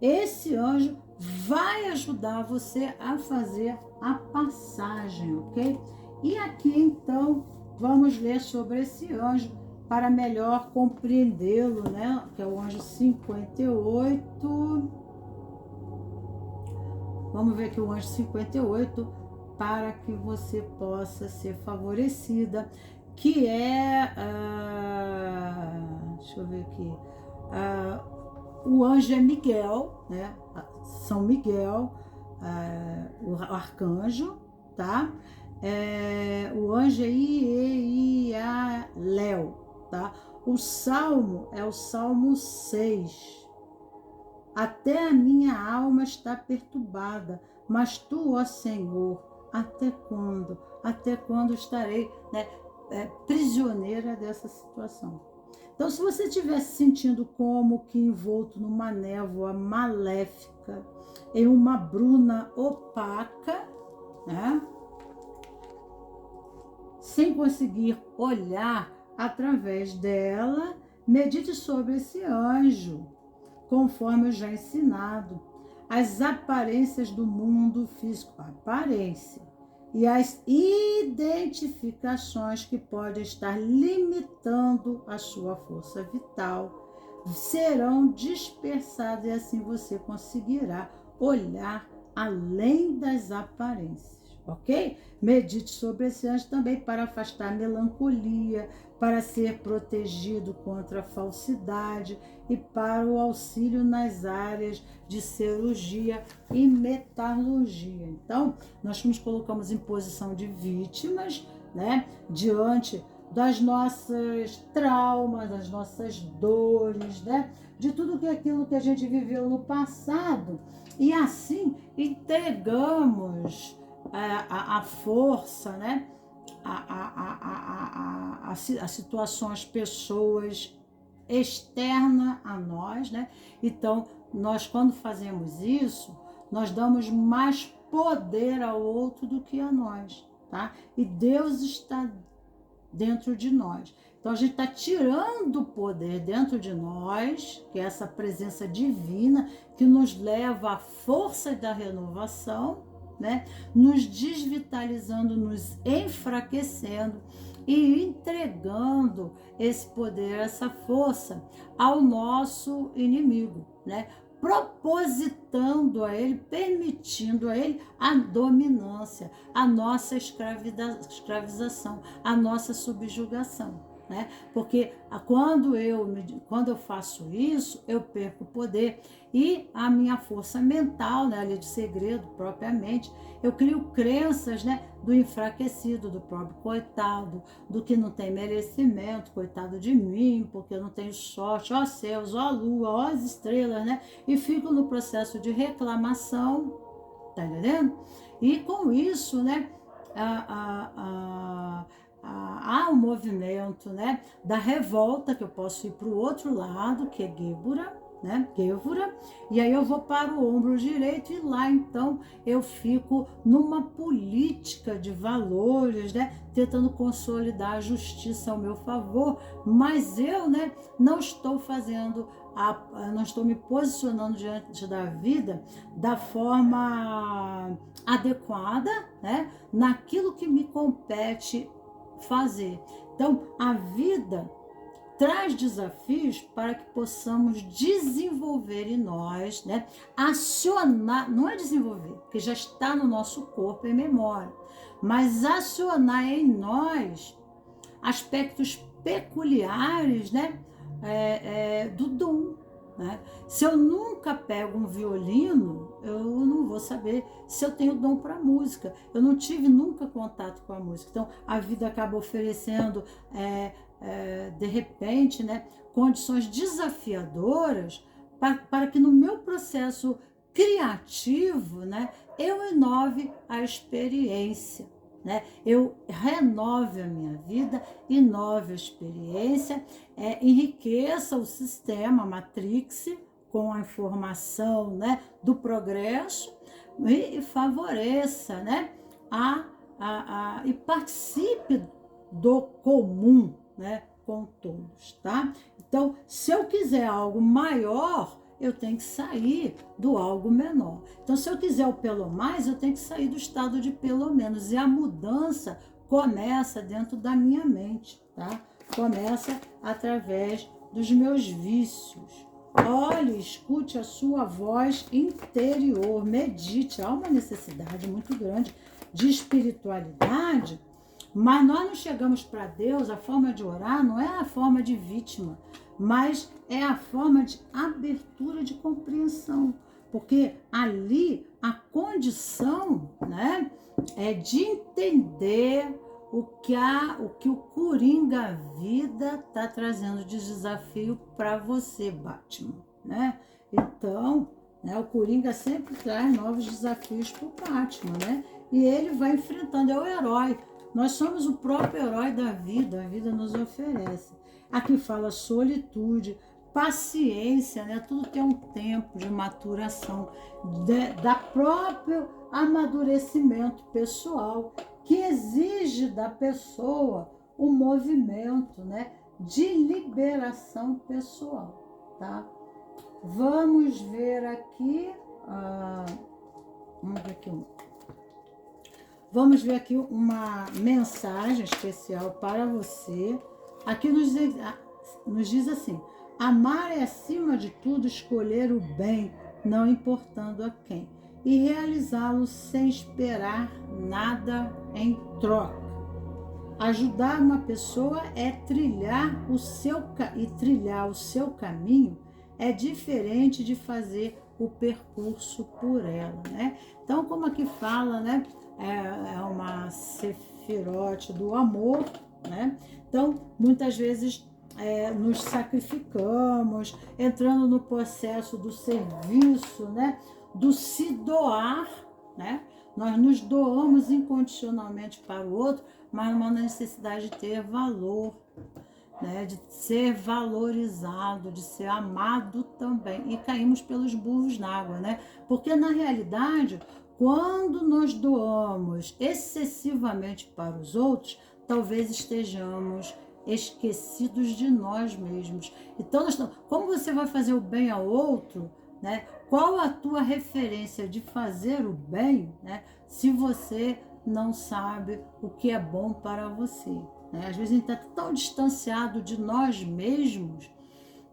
esse anjo vai ajudar você a fazer a passagem, ok? E aqui, então, vamos ler sobre esse anjo para melhor compreendê-lo, né? Que é o anjo 58. Vamos ver aqui o anjo 58, para que você possa ser favorecida, que é, deixa eu ver aqui, o anjo é Miguel, né? São Miguel, o arcanjo, tá? O anjo é Ieialéu, tá? O salmo é o Salmo 6. Até a minha alma está perturbada, mas tu, ó Senhor, até quando? Até quando estarei, né, prisioneira dessa situação? Então, se você estiver se sentindo como que envolto numa névoa maléfica, em uma bruna opaca, né, sem conseguir olhar através dela, medite sobre esse anjo, conforme eu já ensinado. As aparências do mundo físico, aparência, e as identificações que podem estar limitando a sua força vital serão dispersadas e assim você conseguirá olhar além das aparências, ok? Medite sobre esse anjo também para afastar a melancolia, para ser protegido contra a falsidade e para o auxílio nas áreas de cirurgia e metalurgia. Então, nós nos colocamos em posição de vítimas, né, diante das nossas traumas, das nossas dores, né, de tudo aquilo que a gente viveu no passado, e assim entregamos a força, né, a situações, pessoas externa a nós, né? Então, nós quando fazemos isso, nós damos mais poder ao outro do que a nós, tá? E Deus está dentro de nós. Então, a gente está tirando o poder dentro de nós, que é essa presença divina, que nos leva à força da renovação, né? Nos desvitalizando, nos enfraquecendo e entregando esse poder, essa força ao nosso inimigo, né? Propositando a ele, permitindo a ele a dominância, a nossa escravização, a nossa subjugação. Né? Porque quando eu faço isso, eu perco o poder e a minha força mental, né, a lei de segredo propriamente, eu crio crenças, né, do enfraquecido, do próprio coitado, do que não tem merecimento, coitado de mim, porque eu não tenho sorte, ó céus, ó lua, ó as estrelas, né? E fico no processo de reclamação, tá entendendo? E com isso, né, há um movimento, né, da revolta, que eu posso ir para o outro lado, que é Gébora, né, Gévora, e aí eu vou para o ombro direito e lá então eu fico numa política de valores, né, tentando consolidar a justiça ao meu favor, mas eu, né, não estou não estou me posicionando diante da vida da forma adequada, né, naquilo que me compete fazer. Então, a vida traz desafios para que possamos desenvolver em nós, né? Acionar, não é desenvolver, porque já está no nosso corpo e memória, mas acionar em nós aspectos peculiares, né? Do dom. Né? Se eu nunca pego um violino, eu não vou saber se eu tenho dom para música. Eu não tive nunca contato com a música. Então, a vida acaba oferecendo, de repente, né, condições desafiadoras para que no meu processo criativo, né, eu inove a experiência. Né? Eu renove a minha vida, inove a experiência, enriqueça o sistema, a matrix, com a informação, né, do progresso e favoreça, né, e participe do comum, né, com todos, tá? Então, se eu quiser algo maior, eu tenho que sair do algo menor. Então, se eu quiser o pelo mais, eu tenho que sair do estado de pelo menos. E a mudança começa dentro da minha mente, tá? Começa através dos meus vícios. Olhe, escute a sua voz interior, medite. Há uma necessidade muito grande de espiritualidade, mas nós não chegamos para Deus, a forma de orar não é a forma de vítima, mas é a forma de abertura de compreensão, porque ali a condição, né, é de entender o que o Coringa Vida está trazendo de desafio para você, Batman, né? Então, né, o Coringa sempre traz novos desafios para o Batman, né? E ele vai enfrentando, é o herói. Nós somos o próprio herói da vida, a vida nos oferece. Aqui fala solitude, paciência, né? Tudo tem um tempo de maturação, da próprio amadurecimento pessoal, que exige da pessoa um movimento, né, de liberação pessoal, tá? Vamos ver aqui, vamos ver aqui uma mensagem especial para você. Aqui nos diz assim: amar é acima de tudo escolher o bem, não importando a quem, e realizá-lo sem esperar nada em troca. Ajudar uma pessoa é trilhar o seu caminho é diferente de fazer o percurso por ela, né? Então, como aqui fala, né? É uma sefirote do amor, né? Então, muitas vezes nos sacrificamos, entrando no processo do serviço, né? Do se doar, né? Nós nos doamos incondicionalmente para o outro, mas numa necessidade de ter valor, né? De ser valorizado, de ser amado também. E caímos pelos burros na água, né? Porque na realidade, quando nós doamos excessivamente para os outros, talvez estejamos esquecidos de nós mesmos. Então, como você vai fazer o bem ao outro, né? Qual a tua referência de fazer o bem, né? Se você não sabe o que é bom para você, né? Às vezes a gente está tão distanciado de nós mesmos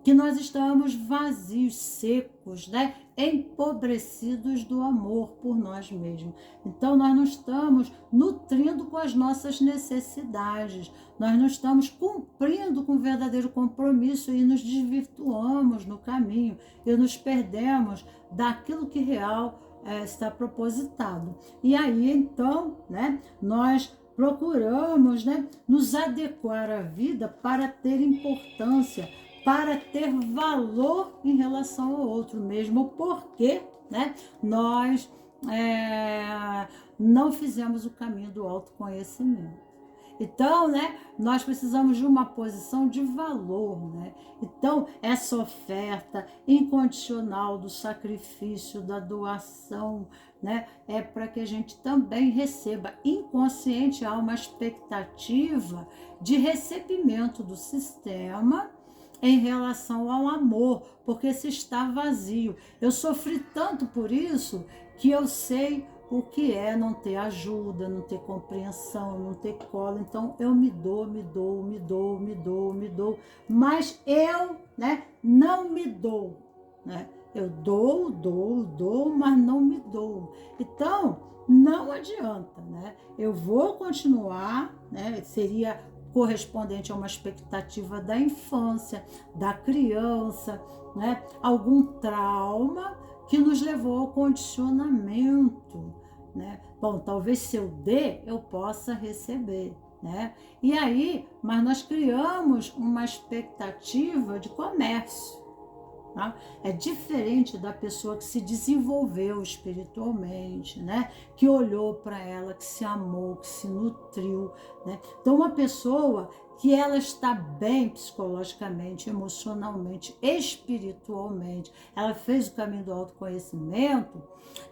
que nós estamos vazios, secos, né? Empobrecidos do amor por nós mesmos. Então, nós não estamos nutrindo com as nossas necessidades, nós não estamos cumprindo com o verdadeiro compromisso e nos desvirtuamos no caminho e nos perdemos daquilo que real está propositado. E aí, então, né, nós procuramos, né, nos adequar à vida para ter importância, para ter valor em relação ao outro mesmo, porque, né, nós não fizemos o caminho do autoconhecimento. Então, né, nós precisamos de uma posição de valor, né? Então, essa oferta incondicional do sacrifício, da doação, né, é para que a gente também receba. Inconsciente, há uma expectativa de recebimento do sistema em relação ao amor, porque se está vazio. Eu sofri tanto por isso que eu sei o que é não ter ajuda, não ter compreensão, não ter colo. Então eu me dou, mas eu, né, não me dou, né? Eu dou, mas não me dou. Então não adianta, né? Eu vou continuar, né? Seria correspondente a uma expectativa da infância, da criança, né? Algum trauma que nos levou ao condicionamento, né? Bom, talvez se eu dê, eu possa receber, né? E aí, mas nós criamos uma expectativa de comércio. Tá? É diferente da pessoa que se desenvolveu espiritualmente, né? Que olhou para ela, que se amou, que se nutriu, né? Então, uma pessoa que ela está bem psicologicamente, emocionalmente, espiritualmente, ela fez o caminho do autoconhecimento,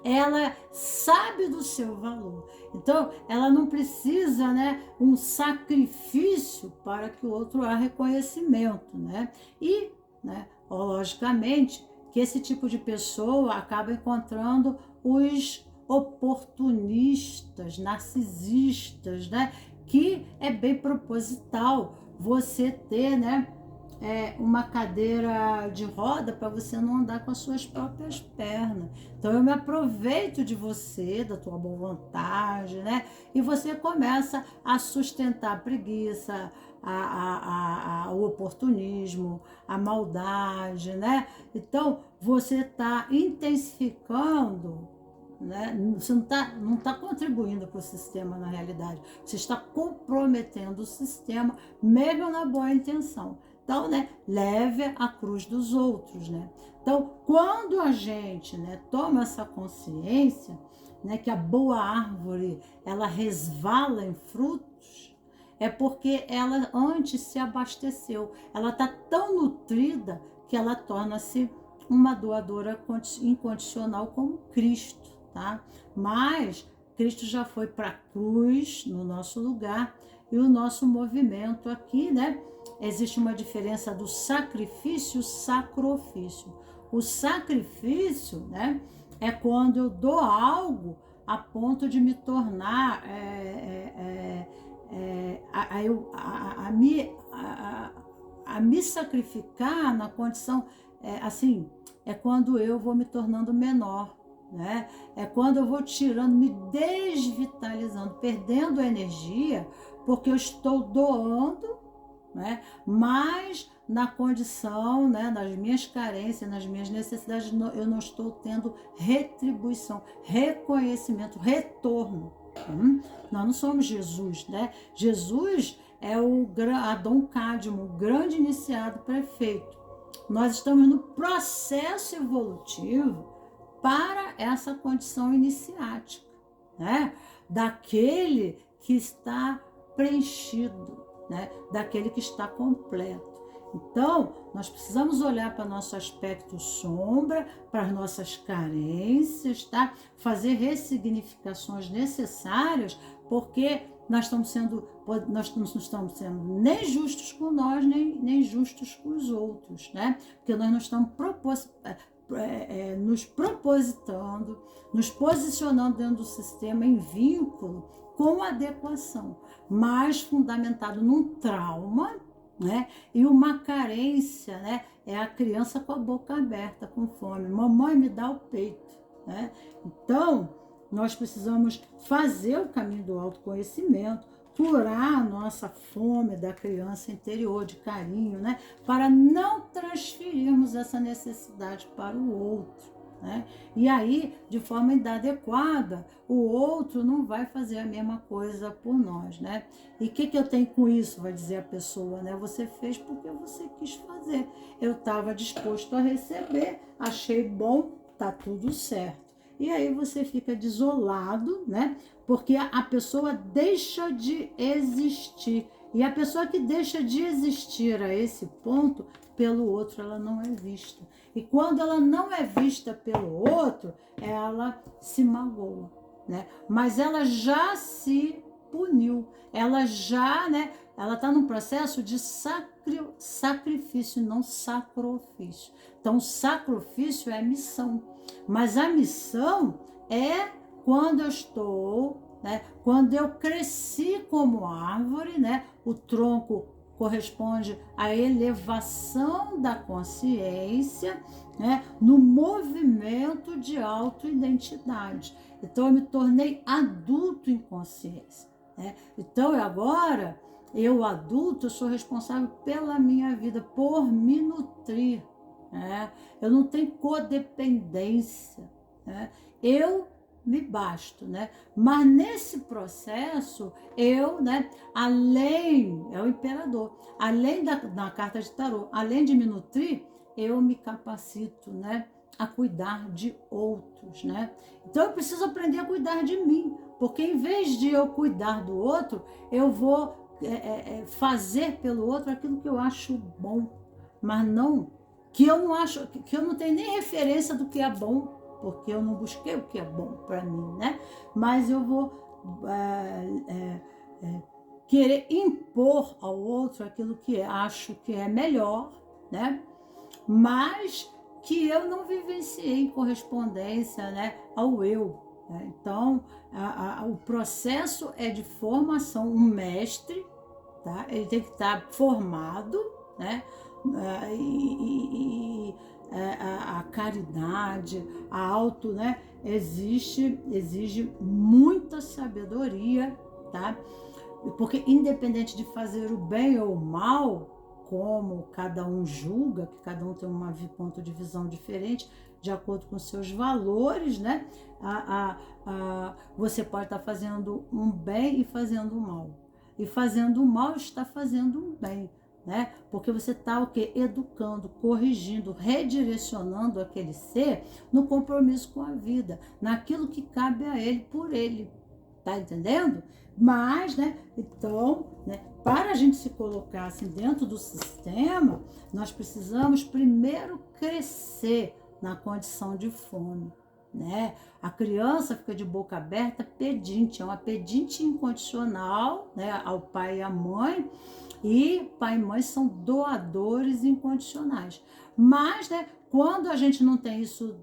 ela sabe do seu valor. Então, ela não precisa, né, um sacrifício para que o outro há reconhecimento, né? E, né, logicamente, que esse tipo de pessoa acaba encontrando os oportunistas, narcisistas, né? Que é bem proposital você ter, né, uma cadeira de roda para você não andar com as suas próprias pernas. Então eu me aproveito de você, da tua boa vontade, né? E você começa a sustentar a preguiça, o oportunismo, a maldade, né? Então você está intensificando, né? Você não tá contribuindo para o sistema na realidade. Você está comprometendo o sistema, mesmo na boa intenção. Então, né, leve a cruz dos outros, né? Então, quando a gente, né, toma essa consciência, né, que a boa árvore, ela resvala em frutos, é porque ela antes se abasteceu. Ela está tão nutrida que ela torna-se uma doadora incondicional como Cristo, tá? Mas Cristo já foi para a cruz no nosso lugar e o nosso movimento aqui, né? Existe uma diferença do sacrifício e sacrifício. O sacrifício, né, é quando eu dou algo a ponto de me tornar a me sacrificar na condição assim, é quando eu vou me tornando menor, né? É quando eu vou tirando, me desvitalizando, perdendo energia, porque eu estou doando, né? Mas na condição, né, nas minhas carências, nas minhas necessidades, eu não estou tendo retribuição, reconhecimento, retorno. Nós não somos Jesus, né? Jesus é o Adão Cadmo, o grande iniciado perfeito. Nós estamos no processo evolutivo para essa condição iniciática, né? Daquele que está preenchido, né? Daquele que está completo. Então, nós precisamos olhar para nosso aspecto sombra, para as nossas carências, tá? Fazer ressignificações necessárias, porque nós não estamos sendo nem justos com nós, nem justos com os outros, né? Porque nós não estamos nos propositando, nos posicionando dentro do sistema em vínculo com adequação, mas fundamentado num trauma, né? E uma carência, né? É a criança com a boca aberta, com fome. Mamãe, me dá o peito, né? Então, nós precisamos fazer o caminho do autoconhecimento, curar a nossa fome da criança interior, de carinho, né? Para não transferirmos essa necessidade para o outro, né? E aí, de forma inadequada, o outro não vai fazer a mesma coisa por nós, né? E o que eu tenho com isso, vai dizer a pessoa, né? Você fez porque você quis fazer. Eu estava disposto a receber, achei bom, tá tudo certo. E aí você fica desolado, né? Porque a pessoa deixa de existir. E a pessoa que deixa de existir a esse ponto, pelo outro ela não é vista. E quando ela não é vista pelo outro, ela se magoa, né? Mas ela já se puniu, ela já, né? Ela está num processo de sacrifício, não sacrifício. Então, o sacrifício é a missão, mas a missão é quando eu estou, né? Quando eu cresci como árvore, né? O tronco corresponde à elevação da consciência, né, no movimento de autoidentidade. Então, eu me tornei adulto em consciência, né? Então, agora, eu adulto, eu sou responsável pela minha vida, por me nutrir, né? Eu não tenho codependência, né? Eu me basto, né? Mas nesse processo, eu, né, além, é o imperador, além da carta de tarô, além de me nutrir, eu me capacito, né, a cuidar de outros, né? Então eu preciso aprender a cuidar de mim, porque em vez de eu cuidar do outro, eu vou fazer pelo outro aquilo que eu acho bom, mas não, que eu não acho, que eu não tenho nem referência do que é bom, porque eu não busquei o que é bom para mim, né? Mas eu vou querer impor ao outro aquilo que acho que é melhor, né? Mas que eu não vivenciei em correspondência, né, ao eu, né? Então, o processo é de formação, um mestre, tá? Ele tem que estar formado, né, a caridade, a auto, né, exige muita sabedoria, tá? Porque independente de fazer o bem ou o mal, como cada um julga, que cada um tem um ponto de visão diferente, de acordo com seus valores, né? Você pode estar fazendo um bem e fazendo um mal. E fazendo o mal está fazendo um bem, né? Porque você está o quê? Educando, corrigindo, redirecionando aquele ser no compromisso com a vida, naquilo que cabe a ele por ele. Tá entendendo? Mas, né, então, né, para a gente se colocar assim dentro do sistema, nós precisamos primeiro crescer na condição de fome, né? A criança fica de boca aberta pedinte, é uma pedinte incondicional, né, ao pai e à mãe, e pai e mãe são doadores incondicionais. Mas, né, quando a gente não tem isso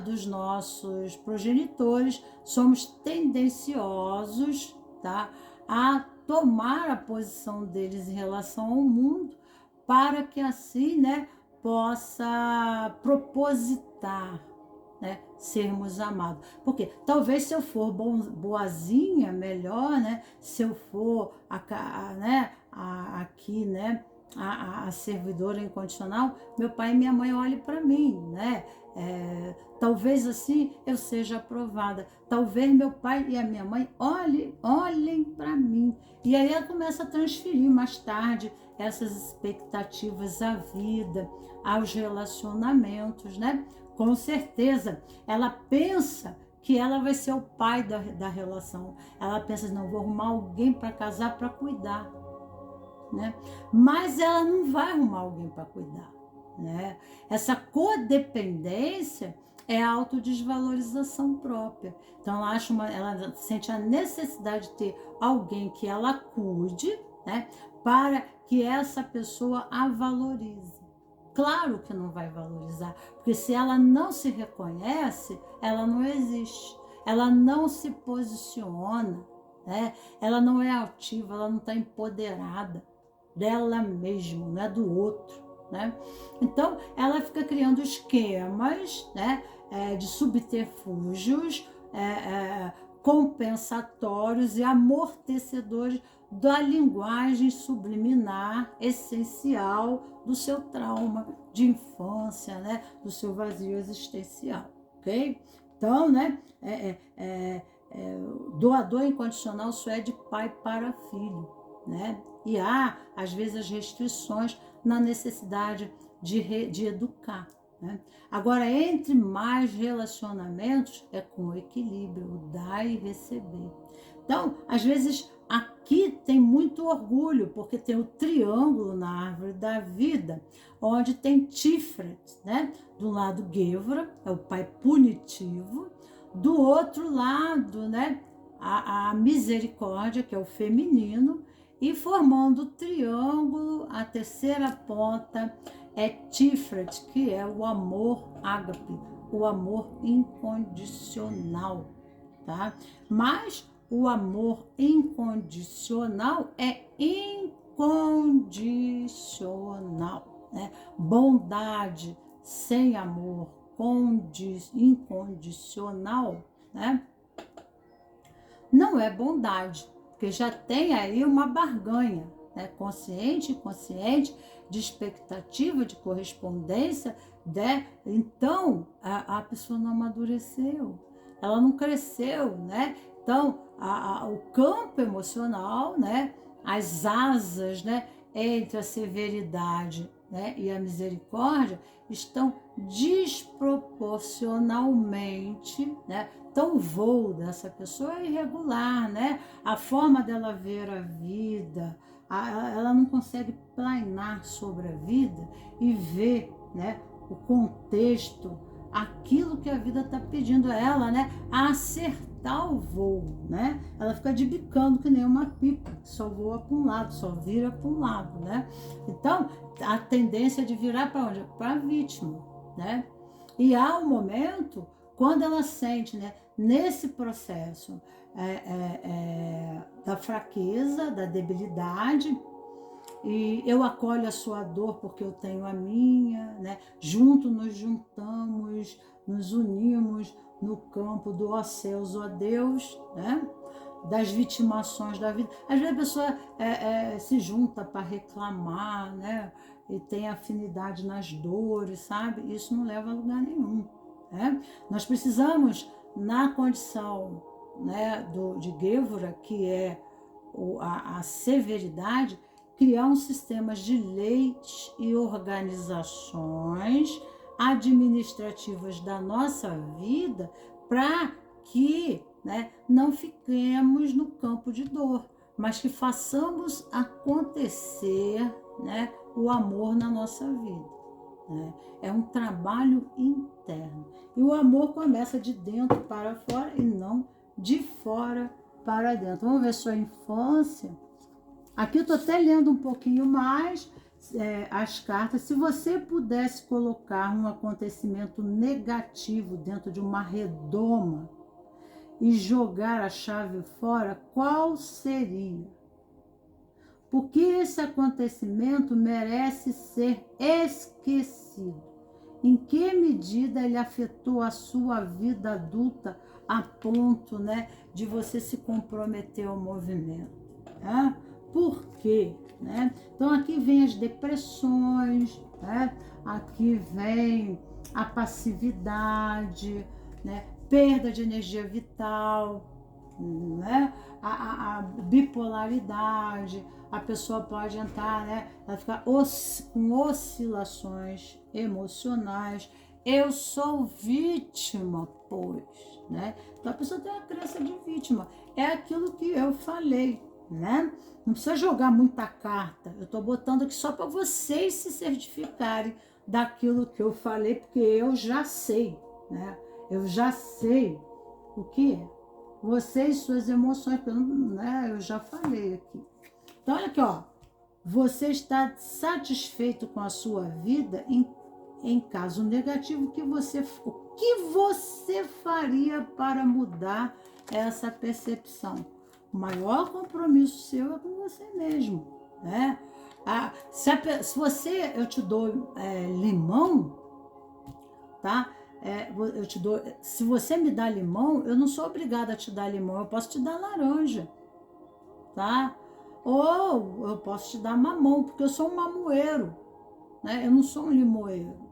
dos nossos progenitores, somos tendenciosos, tá, a tomar a posição deles em relação ao mundo, para que assim, né, possa propositar, né, sermos amados. Porque talvez se eu for boazinha, melhor, né, se eu for aqui, né, a servidora incondicional, meu pai e minha mãe olhem para mim, né? Talvez assim eu seja aprovada. Talvez meu pai e a minha mãe olhem para mim. E aí ela começa a transferir mais tarde essas expectativas à vida, aos relacionamentos, né? Com certeza, ela pensa que ela vai ser o pai da relação. Ela pensa, não, vou arrumar alguém para casar para cuidar, né? Mas ela não vai arrumar alguém para cuidar, né? Essa codependência é a autodesvalorização própria. Então ela sente a necessidade de ter alguém que ela cuide, né? Para que essa pessoa a valorize. Claro que não vai valorizar, porque se ela não se reconhece, ela não existe, ela não se posiciona, né? Ela não é ativa, ela não está empoderada dela mesma, não é do outro, né? Então, ela fica criando esquemas, né, de subterfúgios, compensatórios e amortecedores da linguagem subliminar essencial do seu trauma de infância, né, do seu vazio existencial, ok? Então, né, doador incondicional só é de pai para filho, né? E há, às vezes, as restrições na necessidade de educar, né? Agora, entre mais relacionamentos, é com equilíbrio, o dar e receber. Então, às vezes, aqui tem muito orgulho, porque tem o triângulo na árvore da vida, onde tem Tiferet, né? Do lado Gevra, é o pai punitivo, do outro lado, né, a misericórdia, que é o feminino, e formando o triângulo, a terceira ponta é Tiferet, que é o amor ágape, o amor incondicional, tá? Mas o amor incondicional é incondicional, né? Bondade sem amor incondicional, né? Não é bondade, porque já tem aí uma barganha, né? Consciente e inconsciente, de expectativa, de correspondência, né? Então a pessoa não amadureceu, ela não cresceu, né? Então o campo emocional, né? As asas, né, entre a severidade, né, e a misericórdia estão desproporcionalmente, né? Então o voo dessa pessoa é irregular, né? A forma dela ver a vida, ela não consegue planear sobre a vida e ver, né, o contexto, aquilo que a vida está pedindo a ela, né, a acertar o voo, né? Ela fica de bicando que nem uma pipa, só voa para um lado, só vira para um lado, né? Então, a tendência é de virar para onde? Para a vítima, né? E há um momento, quando ela sente, né, nesse processo da fraqueza, da debilidade, E eu acolho a sua dor porque eu tenho a minha, né? Junto nos juntamos, nos unimos no campo do ó céus, ó Deus, né? Das vitimações da vida. Às vezes a pessoa se junta para reclamar, né? E tem afinidade nas dores, sabe? Isso não leva a lugar nenhum, né? Nós precisamos, na condição, né, de Gévora, que é a severidade, criar um sistema de leis e organizações administrativas da nossa vida para que, né, não fiquemos no campo de dor, mas que façamos acontecer, né, o amor na nossa vida. Né? É um trabalho interno. E o amor começa de dentro para fora e não de fora para dentro. Vamos ver sua infância. Aqui eu estou até lendo um pouquinho mais as cartas. Se você pudesse colocar um acontecimento negativo dentro de uma redoma e jogar a chave fora, qual seria? Porque esse acontecimento merece ser esquecido. Em que medida ele afetou a sua vida adulta a ponto, né, de você se comprometer ao movimento? Né? Por quê? Né? Então aqui vem as depressões, né? Aqui vem a passividade, né? Perda de energia vital, né? A bipolaridade, a pessoa pode entrar, né? Ela fica com oscilações emocionais. Eu sou vítima, pois, né? Então a pessoa tem uma crença de vítima. É aquilo que eu falei, né? Não precisa jogar muita carta. Eu estou botando aqui só para vocês se certificarem daquilo que eu falei, porque eu já sei, né? Eu já sei o que é. Você e suas emoções, né? Eu já falei aqui. Então, olha aqui, ó. Você está satisfeito com a sua vida? Em caso negativo, o que você faria para mudar essa percepção? O maior compromisso seu é com você mesmo, né? Se você, eu te dou limão, tá? Eu te dou, se você me dá limão, eu não sou obrigada a te dar limão, eu posso te dar laranja, tá? Ou eu posso te dar mamão, porque eu sou um mamoeiro, né? Eu não sou um limoeiro.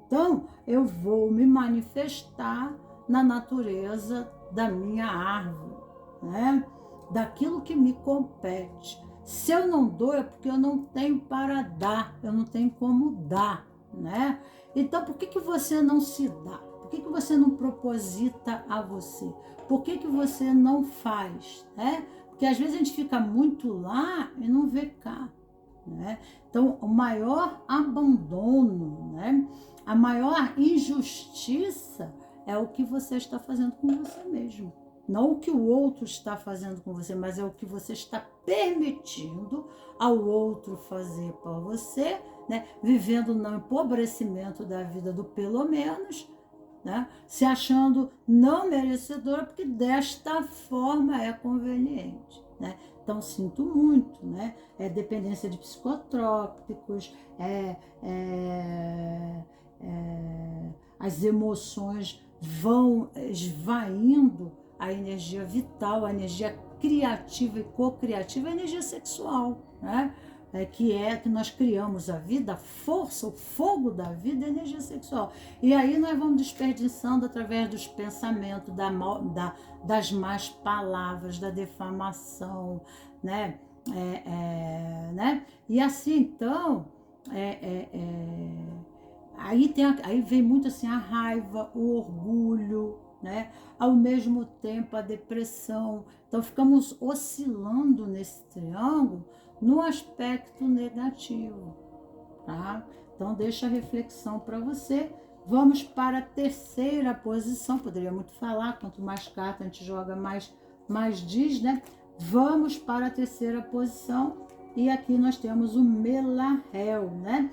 Então, eu vou me manifestar na natureza da minha árvore, né? Daquilo que me compete. Se eu não dou, é porque eu não tenho para dar, eu não tenho como dar, né? Então, por que você não se dá? Por que você não proposita a você? Por que você não faz, né? Porque às vezes a gente fica muito lá e não vê cá, né? Então, o maior abandono, né? A maior injustiça é o que você está fazendo com você mesmo. Não o que o outro está fazendo com você, mas é o que você está permitindo ao outro fazer por você, né? Vivendo no empobrecimento da vida do pelo menos, né? Se achando não merecedora, porque desta forma é conveniente, né? Então, sinto muito, né? É dependência de psicotrópicos, as emoções vão esvaindo a energia vital, a energia criativa e co-criativa, a energia sexual, né? Que nós criamos a vida, a força, o fogo da vida é a energia sexual. E aí nós vamos desperdiçando através dos pensamentos, das más palavras, da defamação, né? Né? E assim, então, aí vem muito assim a raiva, o orgulho, né? Ao mesmo tempo a depressão. Então ficamos oscilando nesse triângulo no aspecto negativo, tá? Então deixa a reflexão para você. Vamos para a terceira posição. Poderia muito falar, quanto mais carta a gente joga, mais diz, né? Vamos para a terceira posição. E aqui nós temos o Melael, né?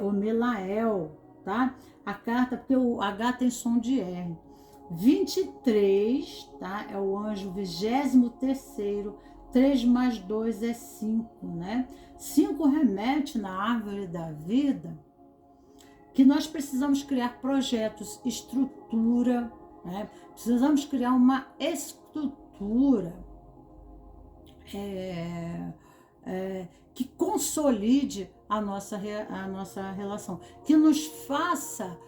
O Melael, tá? A carta, porque o H tem som de R. 23, tá? É o anjo 23º, 3 mais 2 é 5, né? 5 remete na árvore da vida que nós precisamos criar projetos, estrutura, né? Precisamos criar uma estrutura que consolide a nossa relação, que nos faça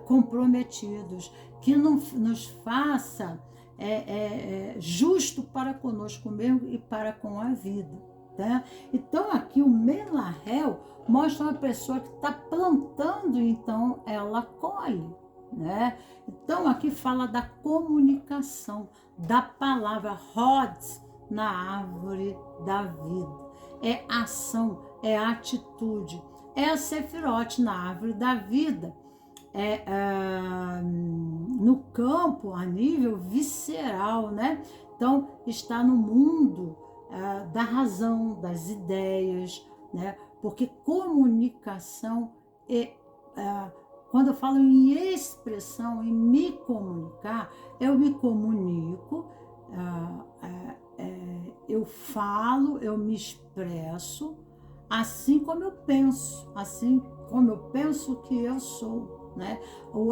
comprometidos, que nos faça justo para conosco mesmo e para com a vida. Tá? Então aqui o Melahel mostra uma pessoa que está plantando, então ela colhe. Né? Então aqui fala da comunicação, da palavra Hod na árvore da vida. É ação, é atitude, é a Sefirot na árvore da vida. No campo, a nível visceral, né? Então, está no mundo da razão, das ideias, né? Porque comunicação quando eu falo em expressão, em me comunicar, eu me comunico, eu falo, eu me expresso, assim como eu penso que eu sou, né?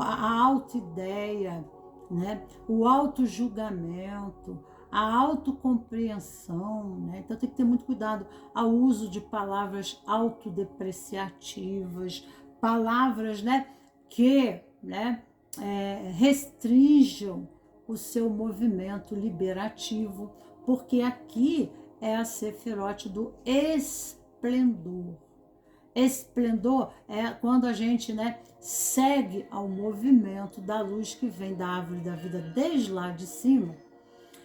A auto-ideia, né? O auto-julgamento, a autocompreensão, né? Então tem que ter muito cuidado ao uso de palavras autodepreciativas, palavras, né, que, né, restringam o seu movimento liberativo, porque aqui é a Sefirot do esplendor. Esplendor é quando a gente, né, segue ao movimento da luz que vem da árvore da vida desde lá de cima.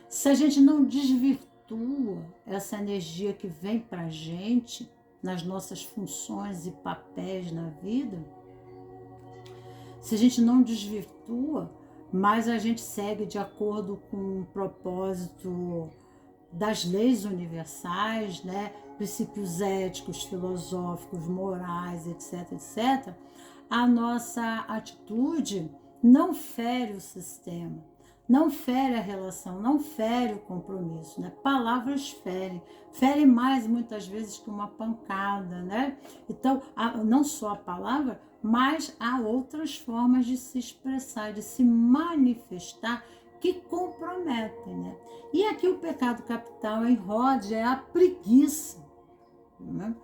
Se a gente não desvirtua essa energia que vem para a gente nas nossas funções e papéis na vida, se a gente não desvirtua, mas a gente segue de acordo com o propósito das leis universais, né? Princípios éticos, filosóficos, morais, etc., etc., a nossa atitude não fere o sistema, não fere a relação, não fere o compromisso, né? Palavras ferem mais muitas vezes que uma pancada, né? Então, não só a palavra, mas há outras formas de se expressar, de se manifestar que comprometem, né? E aqui o pecado capital em Hod é a preguiça, né?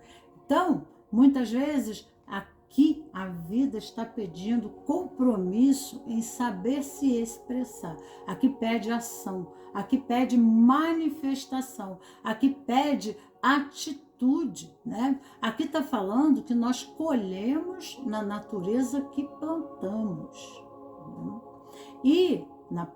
Então, muitas vezes, aqui a vida está pedindo compromisso em saber se expressar. Aqui pede ação, aqui pede manifestação, aqui pede atitude, né? Aqui está falando que nós colhemos na natureza que plantamos, né? E na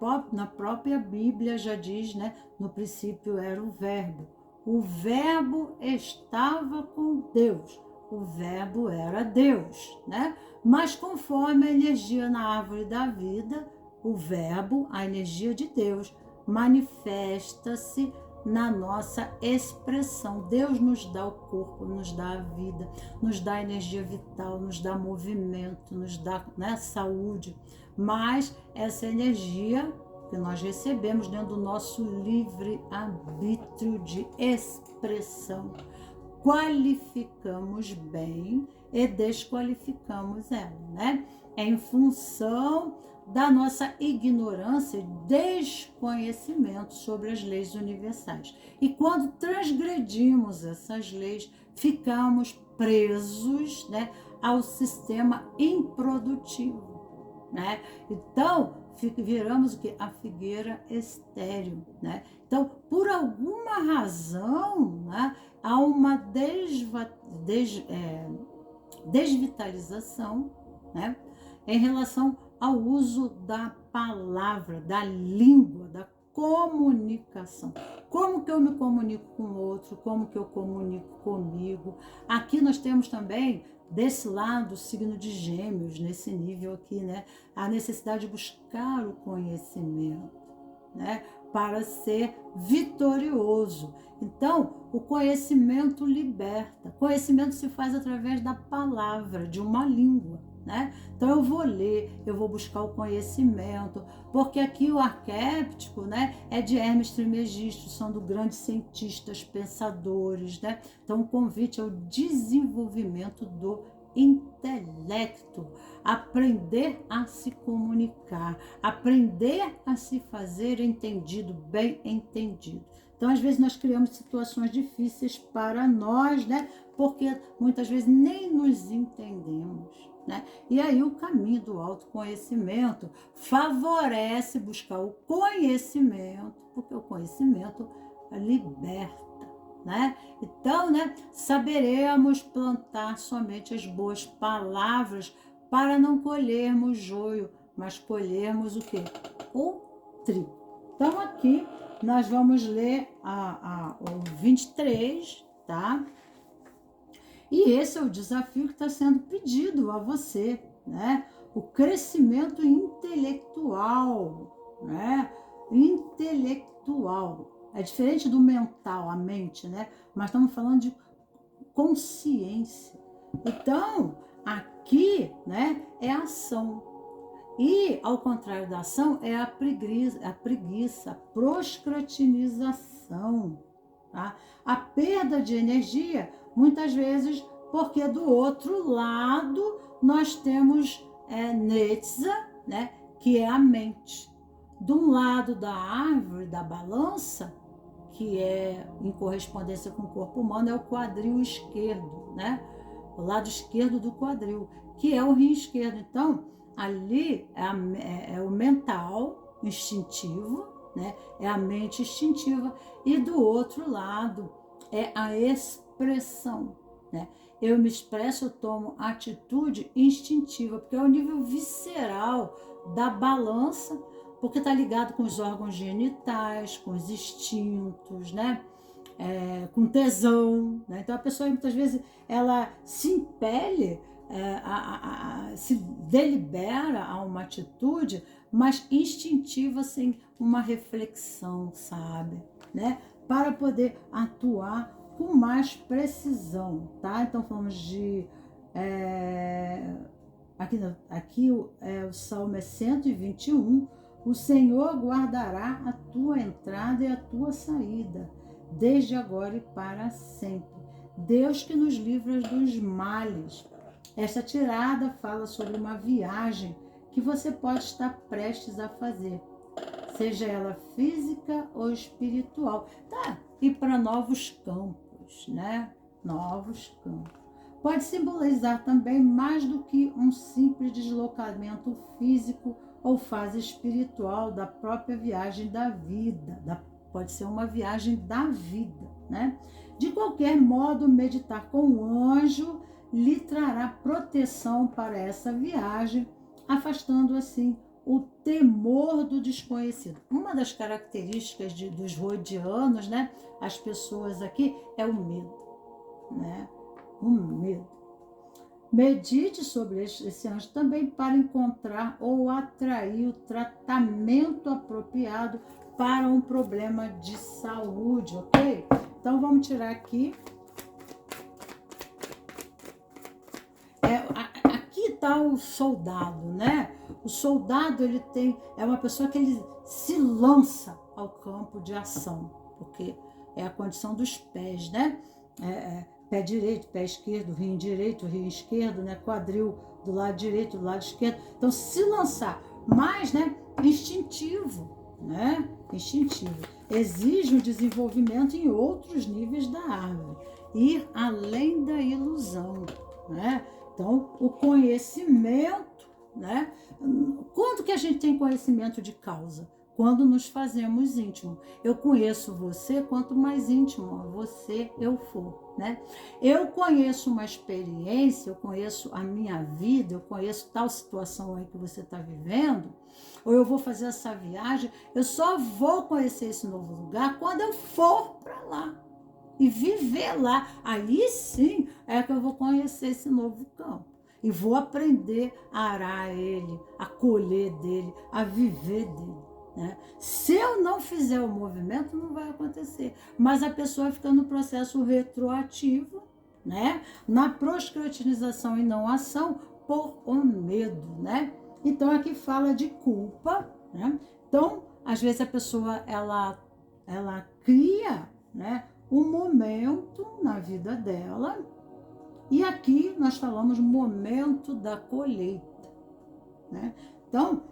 própria Bíblia já diz, né? No princípio era o verbo. O verbo estava com Deus. O verbo era Deus, né? Mas conforme a energia na árvore da vida, o verbo, a energia de Deus, manifesta-se na nossa expressão. Deus nos dá o corpo, nos dá a vida, nos dá a energia vital, nos dá movimento, nos dá, né, saúde. Mas essa energia que nós recebemos dentro do nosso livre-arbítrio de expressão, qualificamos bem e desqualificamos ela, né? Em função da nossa ignorância e desconhecimento sobre as leis universais. E quando transgredimos essas leis, ficamos presos, né, ao sistema improdutivo, né? Então, viramos o que? A figueira estéril, né? Então, por alguma razão, né, há uma desvitalização, né, em relação ao uso da palavra, da língua, da comunicação. Como que eu me comunico com o outro? Como que eu comunico comigo? Aqui nós temos também, desse lado, o signo de Gêmeos, nesse nível aqui, né, a necessidade de buscar o conhecimento, né, para ser vitorioso. Então, o conhecimento liberta. Conhecimento se faz através da palavra, de uma língua, né? Então eu vou ler, eu vou buscar o conhecimento, porque aqui o arquétipo, né, é de Hermes Trismegisto, são do grandes cientistas, pensadores, né? Então o convite é o desenvolvimento do intelecto, aprender a se comunicar, aprender a se fazer entendido, bem entendido. Então, às vezes, nós criamos situações difíceis para nós, né? Porque muitas vezes nem nos entendemos, né? E aí o caminho do autoconhecimento favorece buscar o conhecimento, porque o conhecimento liberta, né? Então, né, saberemos plantar somente as boas palavras para não colhermos joio, mas colhermos o quê? O trigo. Então, aqui nós vamos ler o 23, tá? E esse é o desafio que está sendo pedido a você, né? O crescimento intelectual, né? Intelectual. É diferente do mental, a mente, né? Mas estamos falando de consciência. Então, aqui, né, é a ação. E, ao contrário da ação, é a preguiça, a procrastinização, tá? A perda de energia, muitas vezes, porque do outro lado nós temos Netza, né, que é a mente. De um lado da árvore, da balança, que é em correspondência com o corpo humano, é o quadril esquerdo, né? O lado esquerdo do quadril, que é o rim esquerdo. Então, ali é o mental instintivo, né? É a mente instintiva, e do outro lado é a expressão, né? Eu me expresso, eu tomo atitude instintiva, porque é o nível visceral da balança, porque está ligado com os órgãos genitais, com os instintos, né? Com tesão, né? Então a pessoa muitas vezes ela se impele, se delibera a uma atitude, mas instintiva, sem uma reflexão, sabe, né? Para poder atuar com mais precisão, tá? Então falamos de aqui o Salmo é 121. O Senhor guardará a tua entrada e a tua saída, desde agora e para sempre. Deus que nos livra dos males. Esta tirada fala sobre uma viagem que você pode estar prestes a fazer, seja ela física ou espiritual, tá? E para novos campos, né? Novos campos. Pode simbolizar também mais do que um simples deslocamento físico ou fase espiritual da própria viagem da vida. Pode ser uma viagem da vida, né? De qualquer modo, meditar com o anjo lhe trará proteção para essa viagem, afastando assim o temor do desconhecido. Uma das características dos rodianos, né? As pessoas aqui, é o medo, né? O medo. Medite sobre esse anjo também para encontrar ou atrair o tratamento apropriado para um problema de saúde, ok? Então vamos tirar aqui. Aqui está o soldado, né? O soldado, ele é uma pessoa que ele se lança ao campo de ação, porque é a condição dos pés, né? Pé direito, pé esquerdo, rim direito, rim esquerdo, né? Quadril do lado direito, do lado esquerdo. Então, se lançar, mas, né? Instintivo, né? Instintivo. Exige um desenvolvimento em outros níveis da árvore. Ir além da ilusão, né? Então, o conhecimento, né? Quando que a gente tem conhecimento de causa? Quando nos fazemos íntimo. Eu conheço você, quanto mais íntimo a você eu for, né? Eu conheço uma experiência, eu conheço a minha vida, eu conheço tal situação aí que você está vivendo, ou eu vou fazer essa viagem, eu só vou conhecer esse novo lugar quando eu for para lá e viver lá. Aí sim é que eu vou conhecer esse novo campo. E vou aprender a arar ele, a colher dele, a viver dele. Né? Se eu não fizer o movimento, não vai acontecer. Mas a pessoa fica no processo retroativo, né? Na procrastinização e não ação, por o medo, né? Então aqui fala de culpa, né? Então, às vezes a pessoa ela cria, né, um momento na vida dela, e aqui nós falamos momento da colheita, né? Então,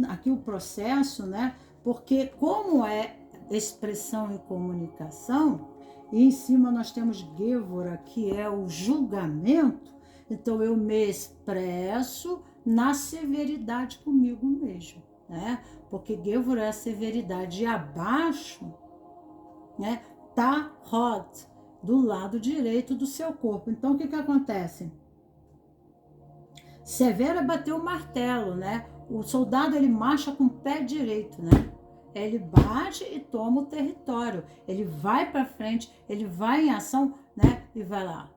aqui o processo, né? Porque como é expressão e comunicação, e em cima nós temos Gevura, que é o julgamento, então eu me expresso na severidade comigo mesmo, né? Porque Gevura é a severidade, e abaixo, né, tá Hod, do lado direito do seu corpo. Então o que acontece? Severa bateu o martelo, né? O soldado ele marcha com o pé direito, né? Ele bate e toma o território. Ele vai para frente, ele vai em ação, né? E vai lá,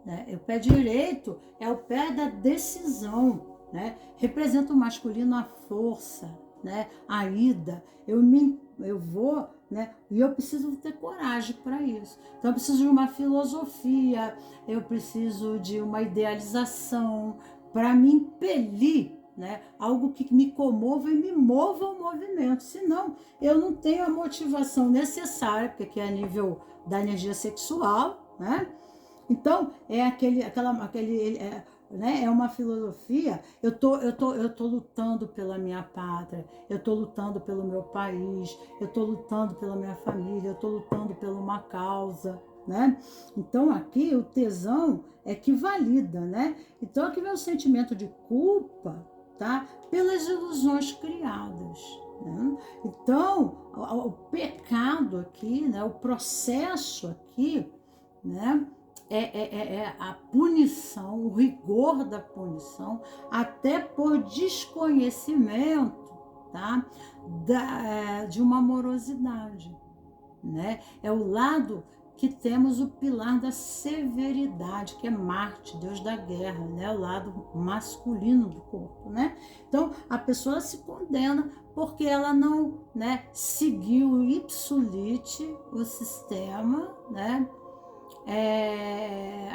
né? O pé direito é o pé da decisão, né? Representa o masculino, a força, né? A ida. Eu vou, né? E eu preciso ter coragem para isso. Então eu preciso de uma filosofia, eu preciso de uma idealização para me impelir, né? Algo que me comova e me mova ao movimento. Senão eu não tenho a motivação necessária, porque aqui é a nível da energia sexual, né? Então, né, é uma filosofia. Eu tô lutando pela minha pátria, eu tô lutando pelo meu país, eu tô lutando pela minha família, eu tô lutando por uma causa, né? Então, aqui o tesão é que valida, né? Então, aqui vem o sentimento de culpa, tá? Pelas ilusões criadas, né? Então, o pecado aqui, né? O processo aqui, né? A punição, o rigor da punição, até por desconhecimento, tá? De uma amorosidade, né? É o lado que temos o pilar da severidade, que é Marte, Deus da guerra, né? O lado masculino do corpo, né? Então, a pessoa se condena porque ela não, né, seguiu ipsolite o sistema, né?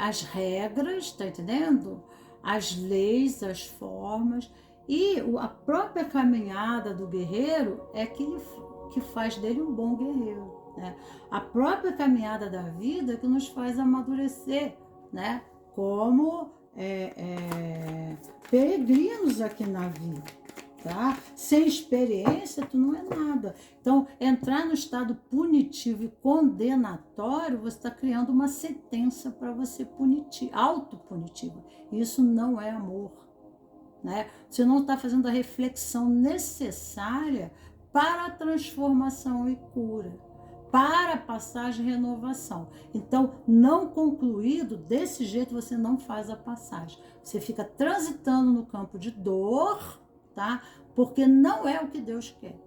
As regras, tá entendendo? As leis, as formas, e a própria caminhada do guerreiro é que faz dele um bom guerreiro, né? A própria caminhada da vida que nos faz amadurecer, né? Como peregrinos aqui na vida. Tá? Sem experiência, tu não é nada. Então, entrar no estado punitivo e condenatório, você está criando uma sentença para você punir, autopunitiva. Isso não é amor, né? Você não está fazendo a reflexão necessária para a transformação e cura, para a passagem e renovação. Então, não concluído, desse jeito você não faz a passagem. Você fica transitando no campo de dor, tá? Porque não é o que Deus quer,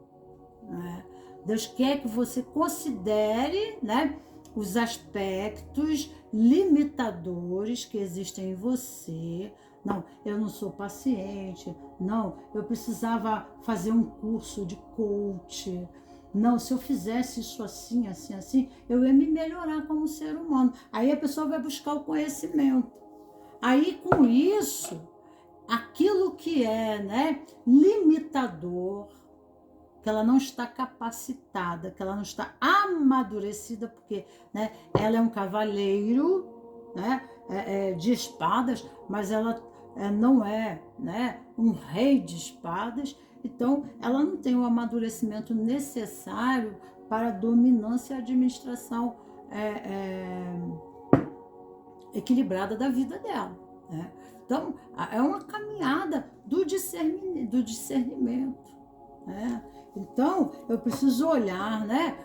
né? Deus quer que você considere, né, os aspectos limitadores que existem em você. Não, eu não sou paciente. Não, eu precisava fazer um curso de coach. Não, se eu fizesse isso assim, assim, assim, eu ia me melhorar como ser humano. Aí a pessoa vai buscar o conhecimento. Aí com isso, aquilo que é, né, limitador, que ela não está capacitada, que ela não está amadurecida, porque, né, ela é um cavaleiro, né, de espadas, mas ela não é, né, um rei de espadas. Então ela não tem o amadurecimento necessário para a dominância e administração equilibrada da vida dela, né? Então, é uma caminhada do discernimento, né? Então, eu preciso olhar, né?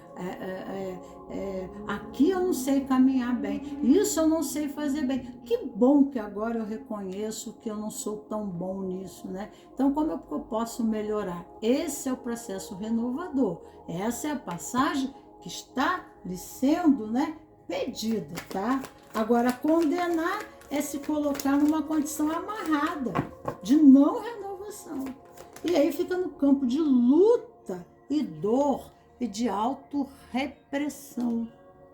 Aqui eu não sei caminhar bem, isso eu não sei fazer bem. Que bom que agora eu reconheço que eu não sou tão bom nisso, né? Então, como eu posso melhorar? Esse é o processo renovador. Essa é a passagem que está lhe sendo, né, pedida, tá? Agora, condenar é se colocar numa condição amarrada, de não renovação. E aí fica no campo de luta e dor e de autorrepressão,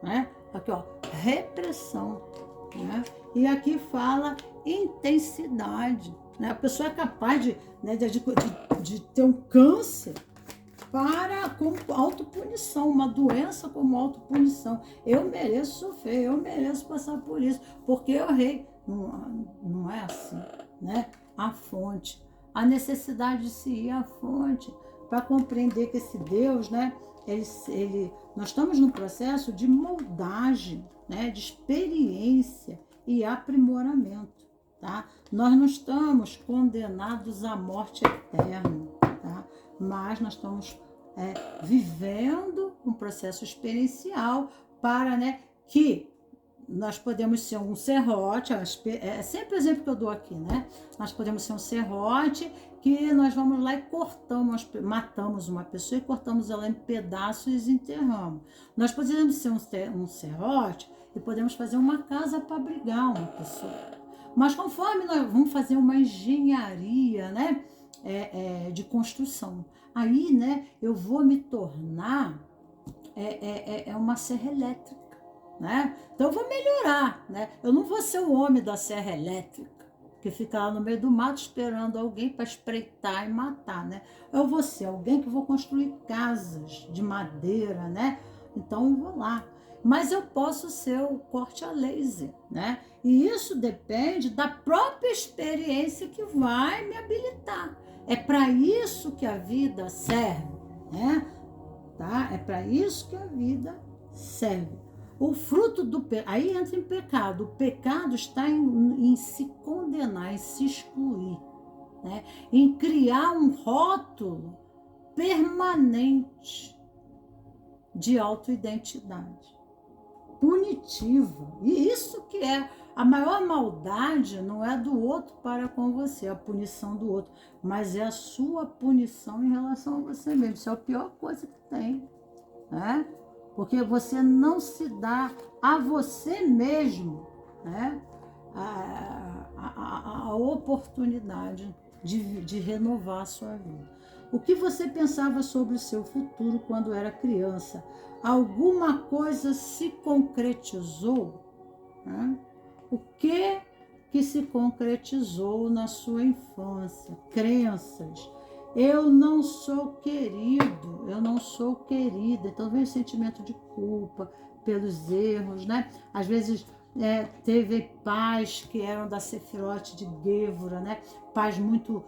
né? Aqui, ó, repressão. né? E aqui fala intensidade, né? A pessoa é capaz de ter um câncer como autopunição, uma doença como autopunição. Eu mereço sofrer, eu mereço passar por isso, porque eu errei. Não é assim, né? A fonte, a necessidade de se ir à fonte, para compreender que esse Deus, né? Nós estamos num processo de moldagem, né? De experiência e aprimoramento, tá? Nós não estamos condenados à morte eterna, tá? Mas nós estamos vivendo um processo experiencial para, né, que nós podemos ser um serrote, é sempre o exemplo que eu dou aqui, né? Nós podemos ser um serrote que nós vamos lá e matamos uma pessoa e cortamos ela em pedaços e enterramos. Nós podemos ser um serrote e podemos fazer uma casa para abrigar uma pessoa. Mas conforme nós vamos fazer uma engenharia, né? De construção. Aí, né, eu vou me tornar uma serra elétrica, né? Então eu vou melhorar, né? Eu não vou ser o homem da serra elétrica que fica lá no meio do mato esperando alguém para espreitar e matar, né? Eu vou ser alguém que vou construir casas de madeira, né? Então eu vou lá. Mas eu posso ser o corte a laser, né? E isso depende da própria experiência que vai me habilitar. É para isso que a vida serve, né? Tá? É para isso que a vida serve. O fruto do pecado, aí entra em pecado. O pecado está em se condenar, em se excluir, né? Em criar um rótulo permanente de autoidentidade, punitiva. E isso que é a maior maldade, não é do outro para com você, a punição do outro, mas é a sua punição em relação a você mesmo. Isso é a pior coisa que tem, né? Porque você não se dá a você mesmo, né? A oportunidade de renovar a sua vida. O que você pensava sobre o seu futuro quando era criança? Alguma coisa se concretizou? Né? O que se concretizou na sua infância? Crenças. Eu não sou querido, eu não sou querida. Então vem o sentimento de culpa pelos erros, né? Às vezes teve pais que eram da Sefirote de Gevura, né? Pais muito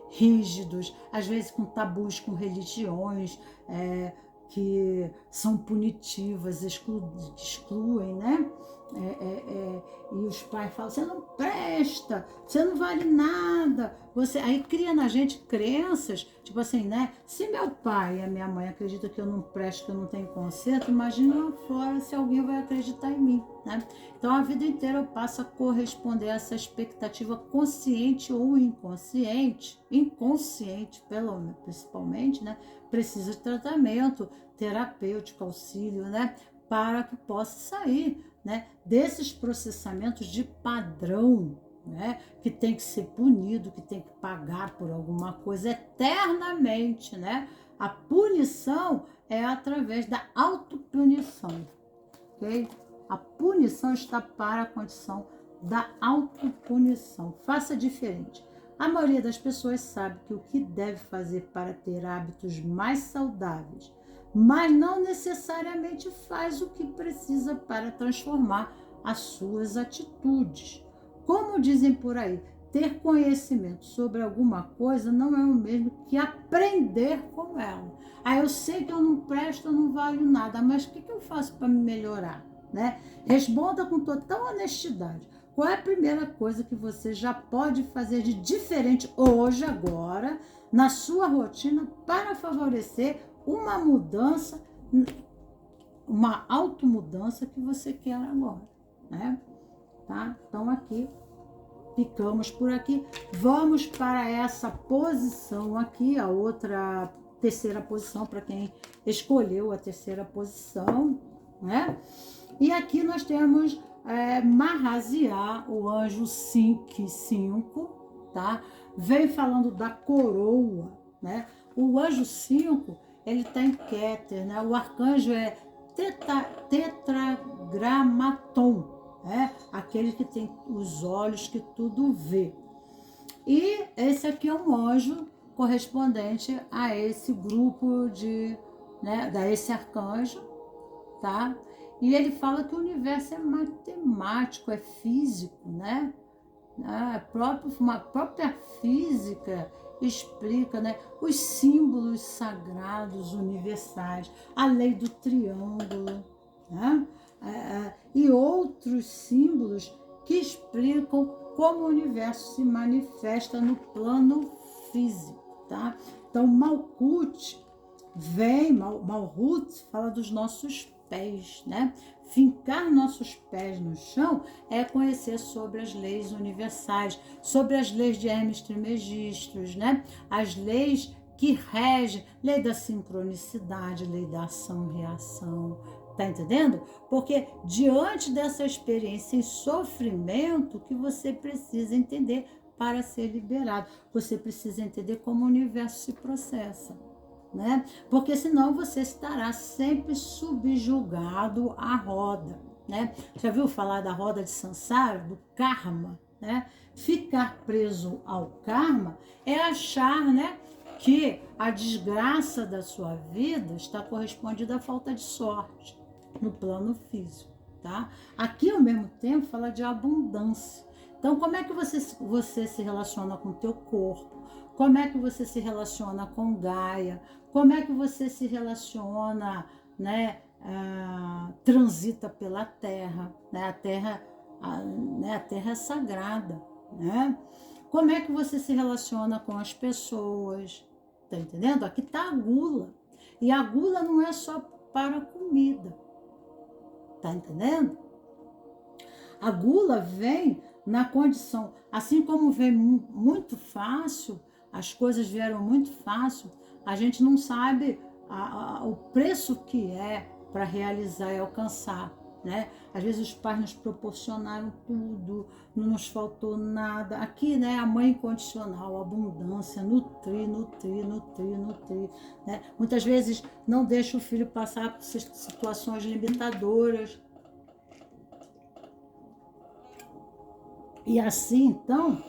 rígidos, às vezes com tabus com religiões que são punitivas, excluem, né? E os pais falam, você não presta, você não vale nada. Aí cria na gente crenças, tipo assim, né? Se meu pai e a minha mãe acreditam que eu não presto, que eu não tenho conserto, imagina lá fora se alguém vai acreditar em mim, né? Então a vida inteira eu passo a corresponder a essa expectativa consciente ou inconsciente, principalmente, né? Precisa de tratamento terapêutico, auxílio, né? Para que possa sair, né, desses processamentos de padrão, né, que tem que ser punido, que tem que pagar por alguma coisa eternamente, né? A punição é através da autopunição, ok? A punição está para a condição da autopunição. Faça diferente. A maioria das pessoas sabe que o que deve fazer para ter hábitos mais saudáveis, mas não necessariamente faz o que precisa para transformar as suas atitudes. Como dizem por aí, ter conhecimento sobre alguma coisa não é o mesmo que aprender com ela. Aí eu sei que eu não presto, eu não valho nada, mas o que eu faço para me melhorar? Né? Responda com total honestidade. Qual é a primeira coisa que você já pode fazer de diferente hoje, agora, na sua rotina, para favorecer uma mudança, uma automudança que você quer agora, né? Tá? Então aqui, ficamos por aqui. Vamos para essa posição aqui, a outra terceira posição, para quem escolheu a terceira posição, né? E aqui nós temos Mahasiá, o anjo 5, tá? Vem falando da coroa, né? O anjo 5, ele está em Keter, né? O arcanjo é Tetragrammaton, aquele que tem os olhos que tudo vê. E esse aqui é um anjo correspondente a esse grupo a esse arcanjo, tá? E ele fala que o universo é matemático, é físico, né? Uma própria física explica, né, os símbolos sagrados universais, a lei do triângulo, né? E outros símbolos que explicam como o universo se manifesta no plano físico, tá? Então, Malkuth Malhut fala dos nossos pés, né? Fincar nossos pés no chão é conhecer sobre as leis universais, sobre as leis de Hermes Trismegistus, né? As leis que regem, lei da sincronicidade, lei da ação e reação, tá entendendo? Porque diante dessa experiência em sofrimento que você precisa entender para ser liberado, você precisa entender como o universo se processa. Né? Porque senão você estará sempre subjugado à roda, né? Já viu falar da roda de Sansara, do karma, né? Ficar preso ao karma é achar, né, que a desgraça da sua vida está correspondida à falta de sorte no plano físico, tá? Aqui ao mesmo tempo fala de abundância. Então, como é que você se relaciona com o teu corpo? Como é que você se relaciona com Gaia? Como é que você se relaciona, né, transita pela Terra, né? A Terra é sagrada, né? Como é que você se relaciona com as pessoas? Tá entendendo? Aqui tá a gula. E a gula não é só para comida. Tá entendendo? A gula vem na condição, assim como vem muito fácil, as coisas vieram muito fácil, a gente não sabe o preço que é para realizar e alcançar, né? Às vezes os pais nos proporcionaram tudo, não nos faltou nada. Aqui, né, a mãe incondicional, a abundância, nutrir, né? Muitas vezes não deixa o filho passar por situações limitadoras. E assim, então,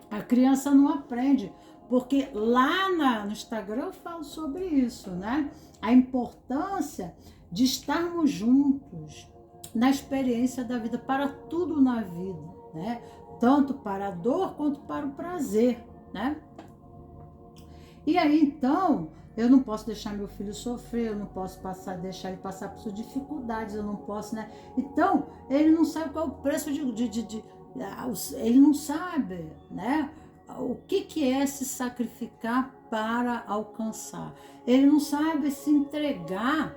a criança não aprende, porque lá no Instagram eu falo sobre isso, né? A importância de estarmos juntos na experiência da vida, para tudo na vida, né? Tanto para a dor quanto para o prazer, né? E aí, então, eu não posso deixar meu filho sofrer, eu não posso deixar ele passar por suas dificuldades, eu não posso, né? Então, ele não sabe qual é o preço ele não sabe, né? O que é se sacrificar para alcançar. Ele não sabe se entregar,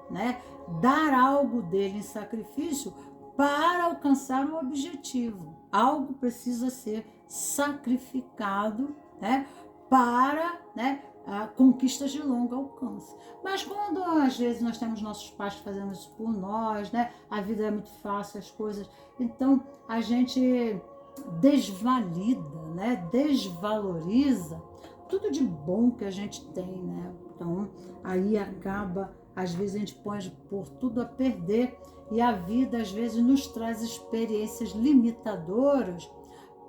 né? Dar algo dele em sacrifício para alcançar o objetivo. Algo precisa ser sacrificado, né? Para, né, conquistas de longo alcance. Mas quando às vezes nós temos nossos pais fazendo isso por nós, né? A vida é muito fácil, as coisas. Então a gente desvalida, né? Desvaloriza tudo de bom que a gente tem, né? Então aí acaba, às vezes a gente pode pôr tudo a perder e a vida às vezes nos traz experiências limitadoras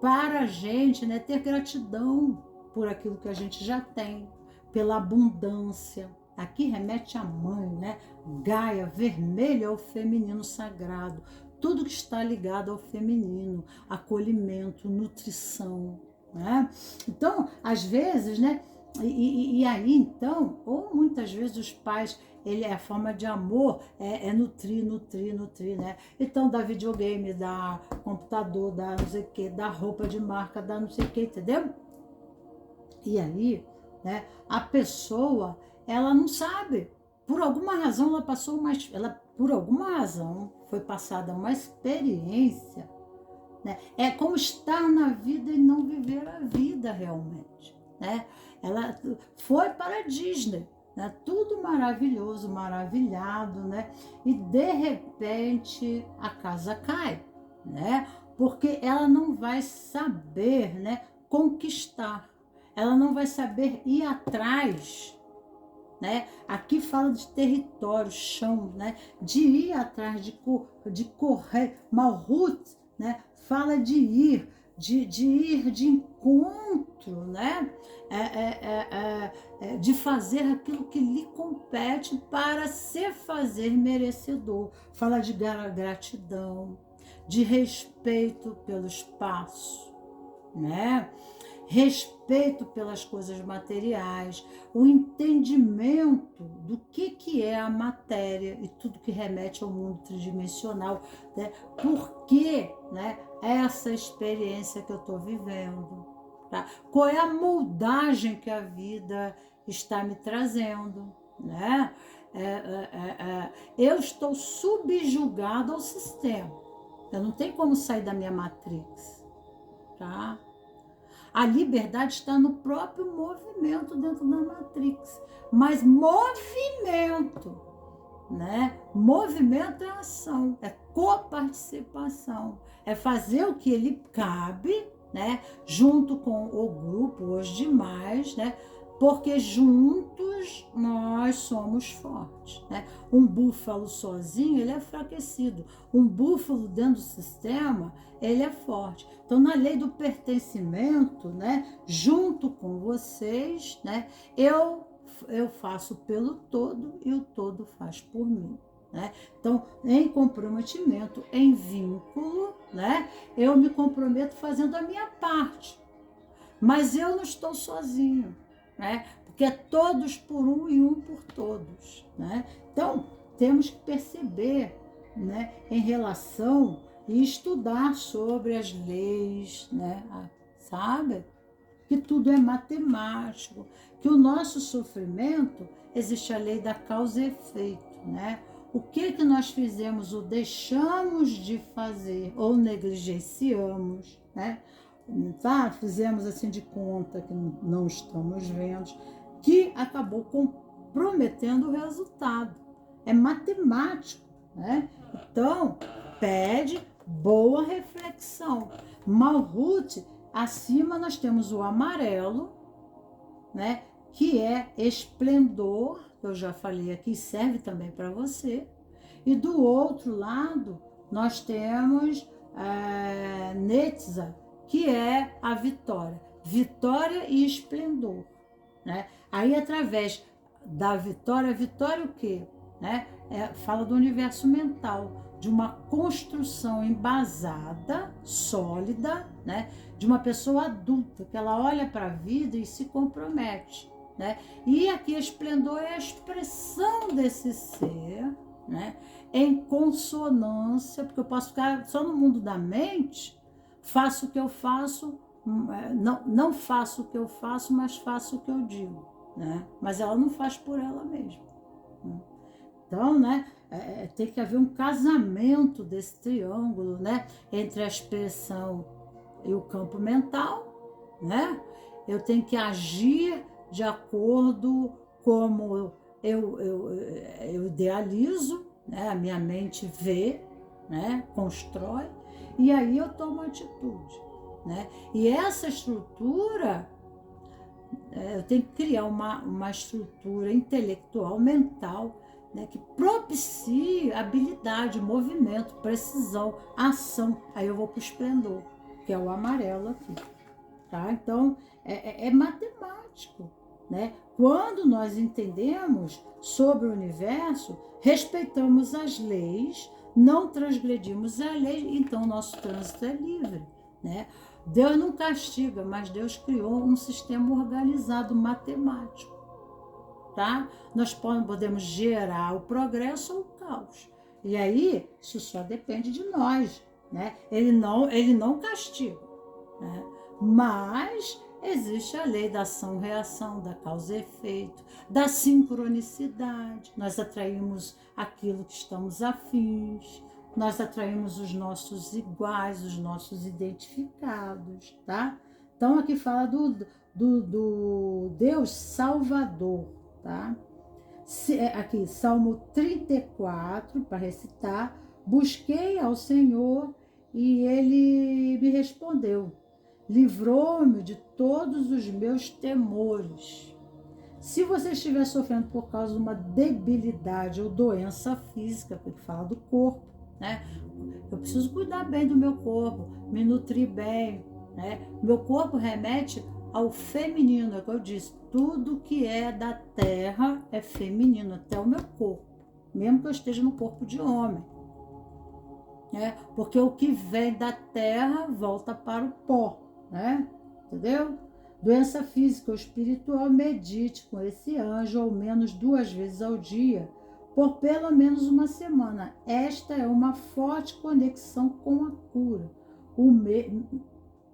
para a gente, né, ter gratidão por aquilo que a gente já tem, pela abundância. Aqui remete à mãe, né? Gaia, vermelho é o feminino sagrado. Tudo que está ligado ao feminino, acolhimento, nutrição, né? Então, às vezes, né? E aí, então, ou muitas vezes os pais, a forma de amor é nutrir, né? Então, dá videogame, dá computador, dá não sei o quê, dá roupa de marca, dá não sei o quê, entendeu? E aí, né, a pessoa, ela não sabe. Por alguma razão, por alguma razão, foi passada uma experiência, né? É como estar na vida e não viver a vida realmente, né? Ela foi para a Disney, né? Tudo maravilhoso, maravilhado, né? E de repente a casa cai, né? Porque ela não vai saber, né, conquistar. Ela não vai saber ir atrás, né? Aqui fala de território, chão, né? De ir atrás, de correr. Malhut, né? Fala de ir, de ir de encontro, né? De fazer aquilo que lhe compete para se fazer merecedor. Fala de gratidão, de respeito pelo espaço, né? Respeito pelas coisas materiais, o entendimento do que é a matéria e tudo que remete ao mundo tridimensional, né? Por que, né, essa experiência que eu estou vivendo? Tá? Qual é a moldagem que a vida está me trazendo? Né? Eu estou subjugado ao sistema. Eu não tenho como sair da minha matrix. Tá? A liberdade está no próprio movimento dentro da Matrix. Mas movimento, né? Movimento é ação, é coparticipação, é fazer o que ele cabe, né? Junto com o grupo, os demais, né? Porque juntos nós somos fortes, né? Um búfalo sozinho, ele é enfraquecido. Um búfalo dentro do sistema, ele é forte. Então, na lei do pertencimento, né? Junto com vocês, né? Eu faço pelo todo e o todo faz por mim. Né? Então, em comprometimento, em vínculo, né? Eu me comprometo fazendo a minha parte. Mas eu não estou sozinho, né? Porque é todos por um e um por todos, né? Então, temos que perceber, né, em relação e estudar sobre as leis, né? Sabe? Que tudo é matemático, que o nosso sofrimento, existe a lei da causa e efeito, né? O que nós fizemos ou deixamos de fazer ou negligenciamos, né? Tá? Fizemos assim de conta que não estamos vendo, que acabou comprometendo o resultado. É matemático, né? Então, pede boa reflexão. Malhut, acima nós temos o amarelo, né? Que é esplendor, eu já falei aqui, serve também para você. E do outro lado, nós temos Netza, que é a vitória. Vitória e esplendor, né? Aí, através da vitória o quê? Né? Fala do universo mental, de uma construção embasada, sólida, né? De uma pessoa adulta, que ela olha para a vida e se compromete. Né? E aqui, esplendor é a expressão desse ser, né? Em consonância, porque eu posso ficar só no mundo da mente, faço o que eu faço, não faço o que eu faço, mas faço o que eu digo, né? Mas ela não faz por ela mesma. Né? Então, né, tem que haver um casamento desse triângulo, né, entre a expressão e o campo mental, né? Eu tenho que agir de acordo como eu idealizo, né? A minha mente vê, né? Constrói, e aí eu tomo atitude, né? E essa estrutura, eu tenho que criar uma estrutura intelectual, mental, né? Que propicie habilidade, movimento, precisão, ação. Aí eu vou para o esplendor, que é o amarelo aqui. Tá? Então, é matemático. Né? Quando nós entendemos sobre o universo, respeitamos as leis, não transgredimos a lei, então nosso trânsito é livre. Né? Deus não castiga, mas Deus criou um sistema organizado matemático. Tá? Nós podemos gerar o progresso ou o caos. E aí, isso só depende de nós. Né? Ele não castiga. Né? Mas existe a lei da ação-reação, da causa e efeito, da sincronicidade. Nós atraímos aquilo que estamos afins, nós atraímos os nossos iguais, os nossos identificados, tá? Então, aqui fala do Deus Salvador, tá? Aqui, Salmo 34, para recitar: busquei ao Senhor e Ele me respondeu, livrou-me de todos os meus temores. Se você estiver sofrendo por causa de uma debilidade ou doença física, porque fala do corpo, né? Eu preciso cuidar bem do meu corpo, me nutrir bem, né? Meu corpo remete ao feminino, é o que eu disse. Tudo que é da terra é feminino, até o meu corpo, mesmo que eu esteja no corpo de homem. Porque o que vem da terra volta para o pó, né? Entendeu? Doença física ou espiritual, medite com esse anjo ao menos 2 vezes ao dia, por pelo menos uma semana. Esta é uma forte conexão com a cura.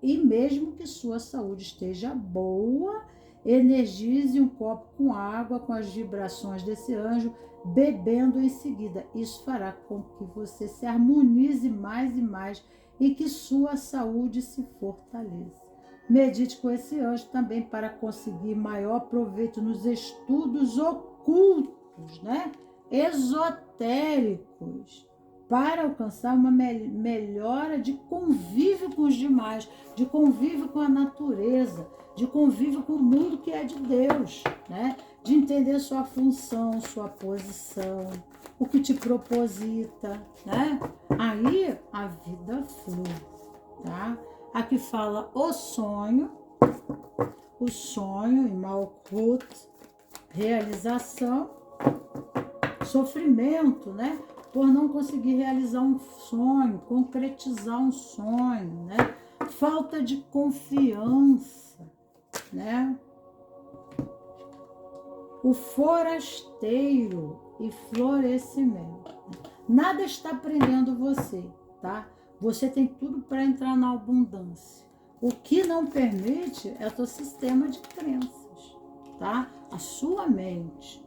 E mesmo que sua saúde esteja boa, energize um copo com água com as vibrações desse anjo, bebendo em seguida. Isso fará com que você se harmonize mais e mais e que sua saúde se fortaleça. Medite com esse anjo também para conseguir maior proveito nos estudos ocultos, né? Esotéricos, para alcançar uma melhora de convívio com os demais, de convívio com a natureza, de convívio com o mundo que é de Deus, né? De entender sua função, sua posição, o que te proposita, né? Aí a vida flui, tá? Aqui fala o sonho em Malkuth, realização, sofrimento, né? Por não conseguir realizar um sonho, concretizar um sonho, né? Falta de confiança, né? O forasteiro e florescimento. Nada está prendendo você, tá? Você tem tudo para entrar na abundância. O que não permite é o teu sistema de crenças, tá? A sua mente,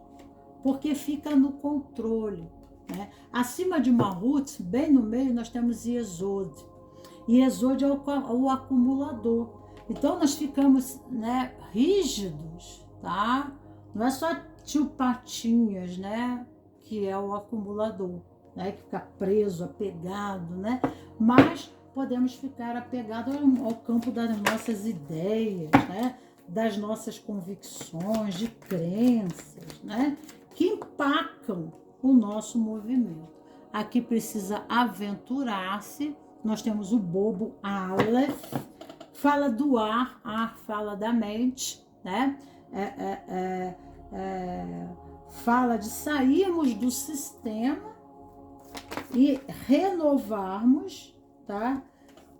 porque fica no controle, né? Acima de Malkuth, bem no meio, nós temos Yesod. Yesod é o acumulador. Então, nós ficamos, né, rígidos, tá? Não é só tio Patinhas, né, que é o acumulador, né, que fica preso, apegado, né? Mas podemos ficar apegados ao campo das nossas ideias, né? Das nossas convicções, de crenças, né? Que empacam o nosso movimento. Aqui precisa aventurar-se. Nós temos o bobo Aleph, fala do ar fala da mente, né? Fala de sairmos do sistema e renovarmos, tá?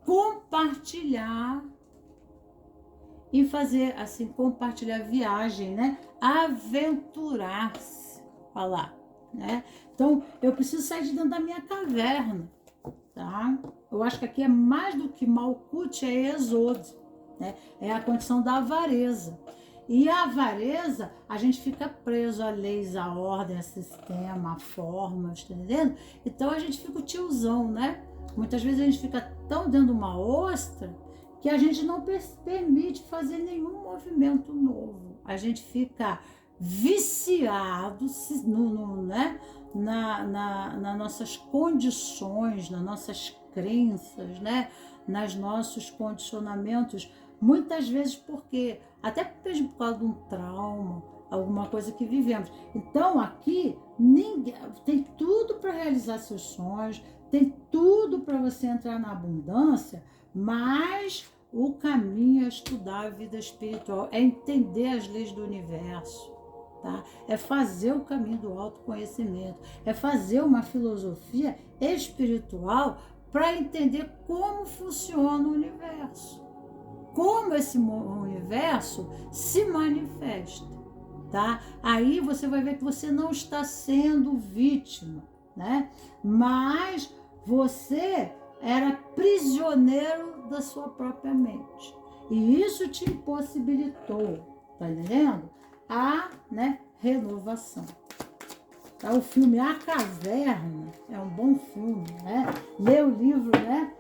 Compartilhar e fazer assim, compartilhar viagem, né? Aventurar-se, falar, né? Então, eu preciso sair de dentro da minha caverna, tá? Eu acho que aqui é mais do que Malkuth, é Yesod, né? É a condição da avareza. E a avareza, a gente fica preso a leis, a ordem, a sistema, a formas, tá entendendo? Então a gente fica o tiozão, né? Muitas vezes a gente fica tão dentro de uma ostra que a gente não permite fazer nenhum movimento novo. A gente fica viciado né? nas nossas condições, nas nossas crenças, né? Nos nossos condicionamentos. Muitas vezes porque, até mesmo por causa de um trauma, alguma coisa que vivemos. Então aqui ninguém tem tudo para realizar seus sonhos, tem tudo para você entrar na abundância, mas o caminho é estudar a vida espiritual, é entender as leis do universo, tá? É fazer o caminho do autoconhecimento, é fazer uma filosofia espiritual para entender como funciona o universo. Como esse universo se manifesta, tá? Aí você vai ver que você não está sendo vítima, né? Mas você era prisioneiro da sua própria mente. E isso te impossibilitou, tá entendendo? Né, renovação. Tá? O filme A Caverna é um bom filme, né? Lê o livro, né?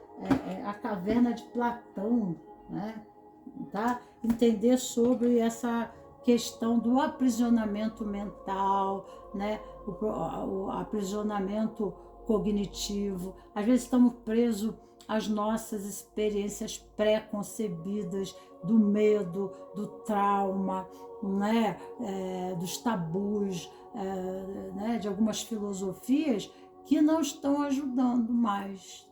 A Caverna de Platão, né? Tá? Entender sobre essa questão do aprisionamento mental, né? O aprisionamento cognitivo. Às vezes estamos presos as nossas experiências pré-concebidas do medo, do trauma, né? Dos tabus, né? De algumas filosofias que não estão ajudando mais,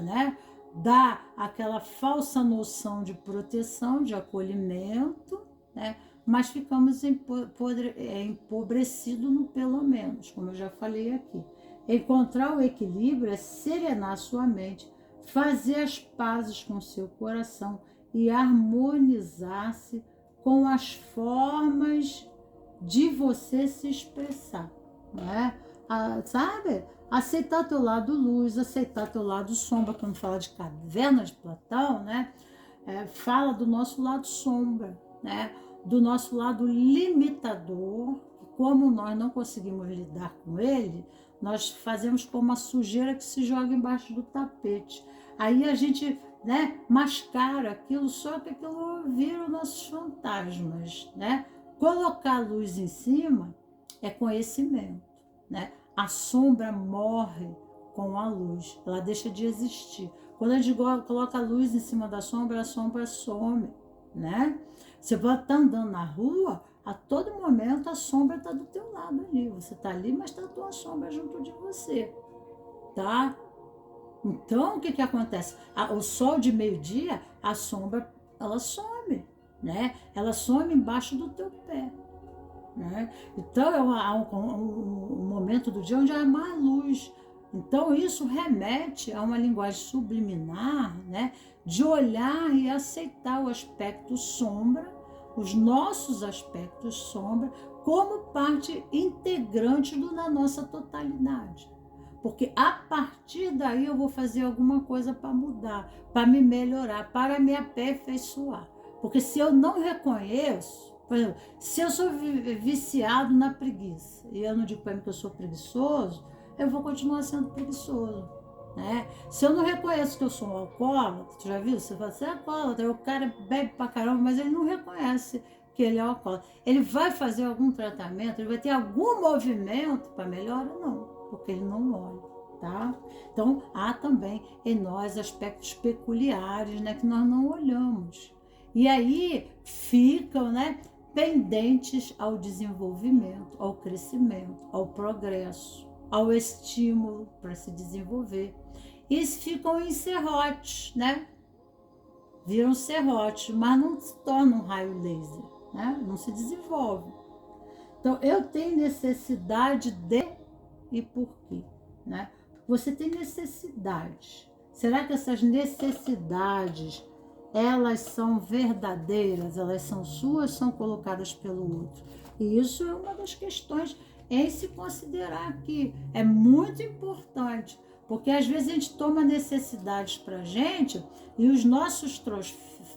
né? Dá aquela falsa noção de proteção, de acolhimento, né? Mas ficamos empobrecidos no pelo menos, como eu já falei aqui. Encontrar o equilíbrio é serenar sua mente, fazer as pazes com seu coração e harmonizar-se com as formas de você se expressar, né? Sabe? Aceitar teu lado luz, aceitar teu lado sombra. Quando fala de caverna de Platão, né? Fala do nosso lado sombra, né? Do nosso lado limitador, que como nós não conseguimos lidar com ele, nós fazemos como uma sujeira que se joga embaixo do tapete. Aí a gente, né, mascara aquilo, só que aquilo vira os nossos fantasmas, né? Colocar a luz em cima é conhecimento, né? A sombra morre com a luz, ela deixa de existir. Quando a gente coloca a luz em cima da sombra, a sombra some, né? Você pode estar andando na rua, a todo momento a sombra está do teu lado ali. Você está ali, mas está a tua sombra junto de você, tá? Então, o que acontece? O sol de meio-dia, a sombra, ela some, né? Ela some embaixo do teu pé, né? Então, é um momento do dia onde há mais luz. Então, isso remete a uma linguagem subliminar, né? De olhar e aceitar o aspecto sombra, os nossos aspectos sombra, como parte integrante da nossa totalidade. Porque a partir daí eu vou fazer alguma coisa para mudar, para me melhorar, para me aperfeiçoar. Porque se eu não reconheço, por exemplo, se eu sou viciado na preguiça, e eu não digo para mim que eu sou preguiçoso, eu vou continuar sendo preguiçoso, né? Se eu não reconheço que eu sou um alcoólatra, tu já viu? Você fala, você é alcoólatra, o cara bebe pra caramba, mas ele não reconhece que ele é alcoólatra. Ele vai fazer algum tratamento, ele vai ter algum movimento para melhora? Não, porque ele não olha, tá? Então, há também em nós aspectos peculiares, né, que nós não olhamos. E aí ficam, né, pendentes ao desenvolvimento, ao crescimento, ao progresso, ao estímulo para se desenvolver. E ficam em serrotes, né? Viram serrotes, mas não se tornam um raio laser, né? Não se desenvolve. Então, eu tenho necessidade de e por quê, né? Você tem necessidade. Será que essas necessidades, elas são verdadeiras? Elas são suas, são colocadas pelo outro? E isso é uma das questões em se considerar que é muito importante, porque às vezes a gente toma necessidades para a gente e os nossos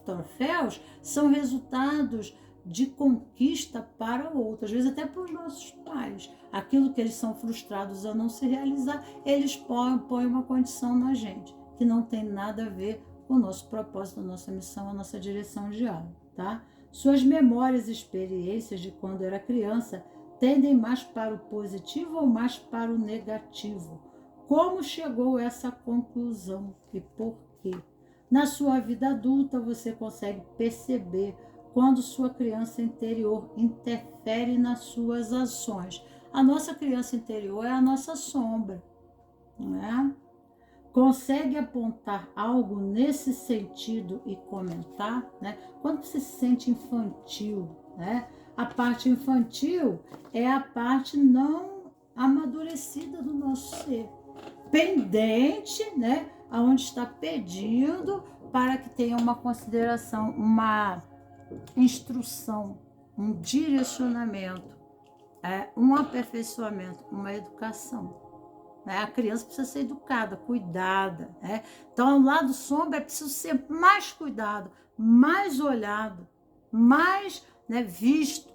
troféus são resultados de conquista para o outro, às vezes até para os nossos pais. Aquilo que eles são frustrados a não se realizar, eles põem uma condição na gente, que não tem nada a ver com o nosso propósito, a nossa missão, a nossa direção de alma, tá? Suas memórias e experiências de quando era criança tendem mais para o positivo ou mais para o negativo? Como chegou a essa conclusão e por quê? Na sua vida adulta, você consegue perceber quando sua criança interior interfere nas suas ações. A nossa criança interior é a nossa sombra, né? Consegue apontar algo nesse sentido e comentar, né? Quando você se sente infantil, né? A parte infantil é a parte não amadurecida do nosso ser, pendente, né? Aonde está pedindo para que tenha uma consideração, uma instrução, um direcionamento, um aperfeiçoamento, uma educação. A criança precisa ser educada, cuidada, né? Então, o lado sombra é preciso ser mais cuidado, mais olhado, mais, né, visto,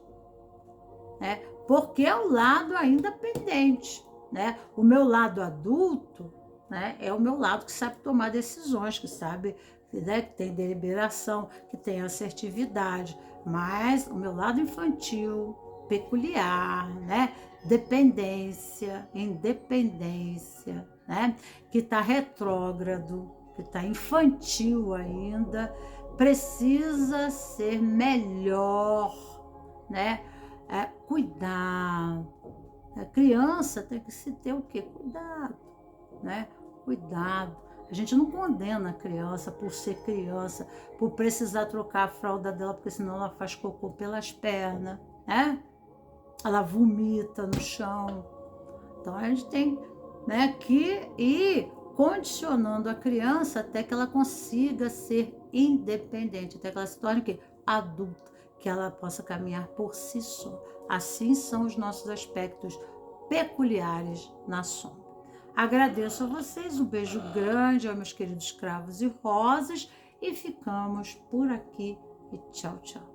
né? Porque é o lado ainda pendente, né? O meu lado adulto, né, é o meu lado que sabe tomar decisões, que sabe, né, que tem deliberação, que tem assertividade, mas o meu lado infantil, peculiar, né? Dependência, independência, né? Que está retrógrado, que está infantil ainda, precisa ser melhor, né? Cuidar. A criança tem que se ter o quê? Cuidado, né? Cuidado. A gente não condena a criança por ser criança, por precisar trocar a fralda dela, porque senão ela faz cocô pelas pernas, né? Ela vomita no chão. Então a gente tem, né, que ir condicionando a criança até que ela consiga ser independente, até que ela se torne o quê? Adulta, que ela possa caminhar por si só. Assim são os nossos aspectos peculiares na sombra. Agradeço a vocês, um beijo grande aos meus queridos cravos e rosas e ficamos por aqui e tchau, tchau.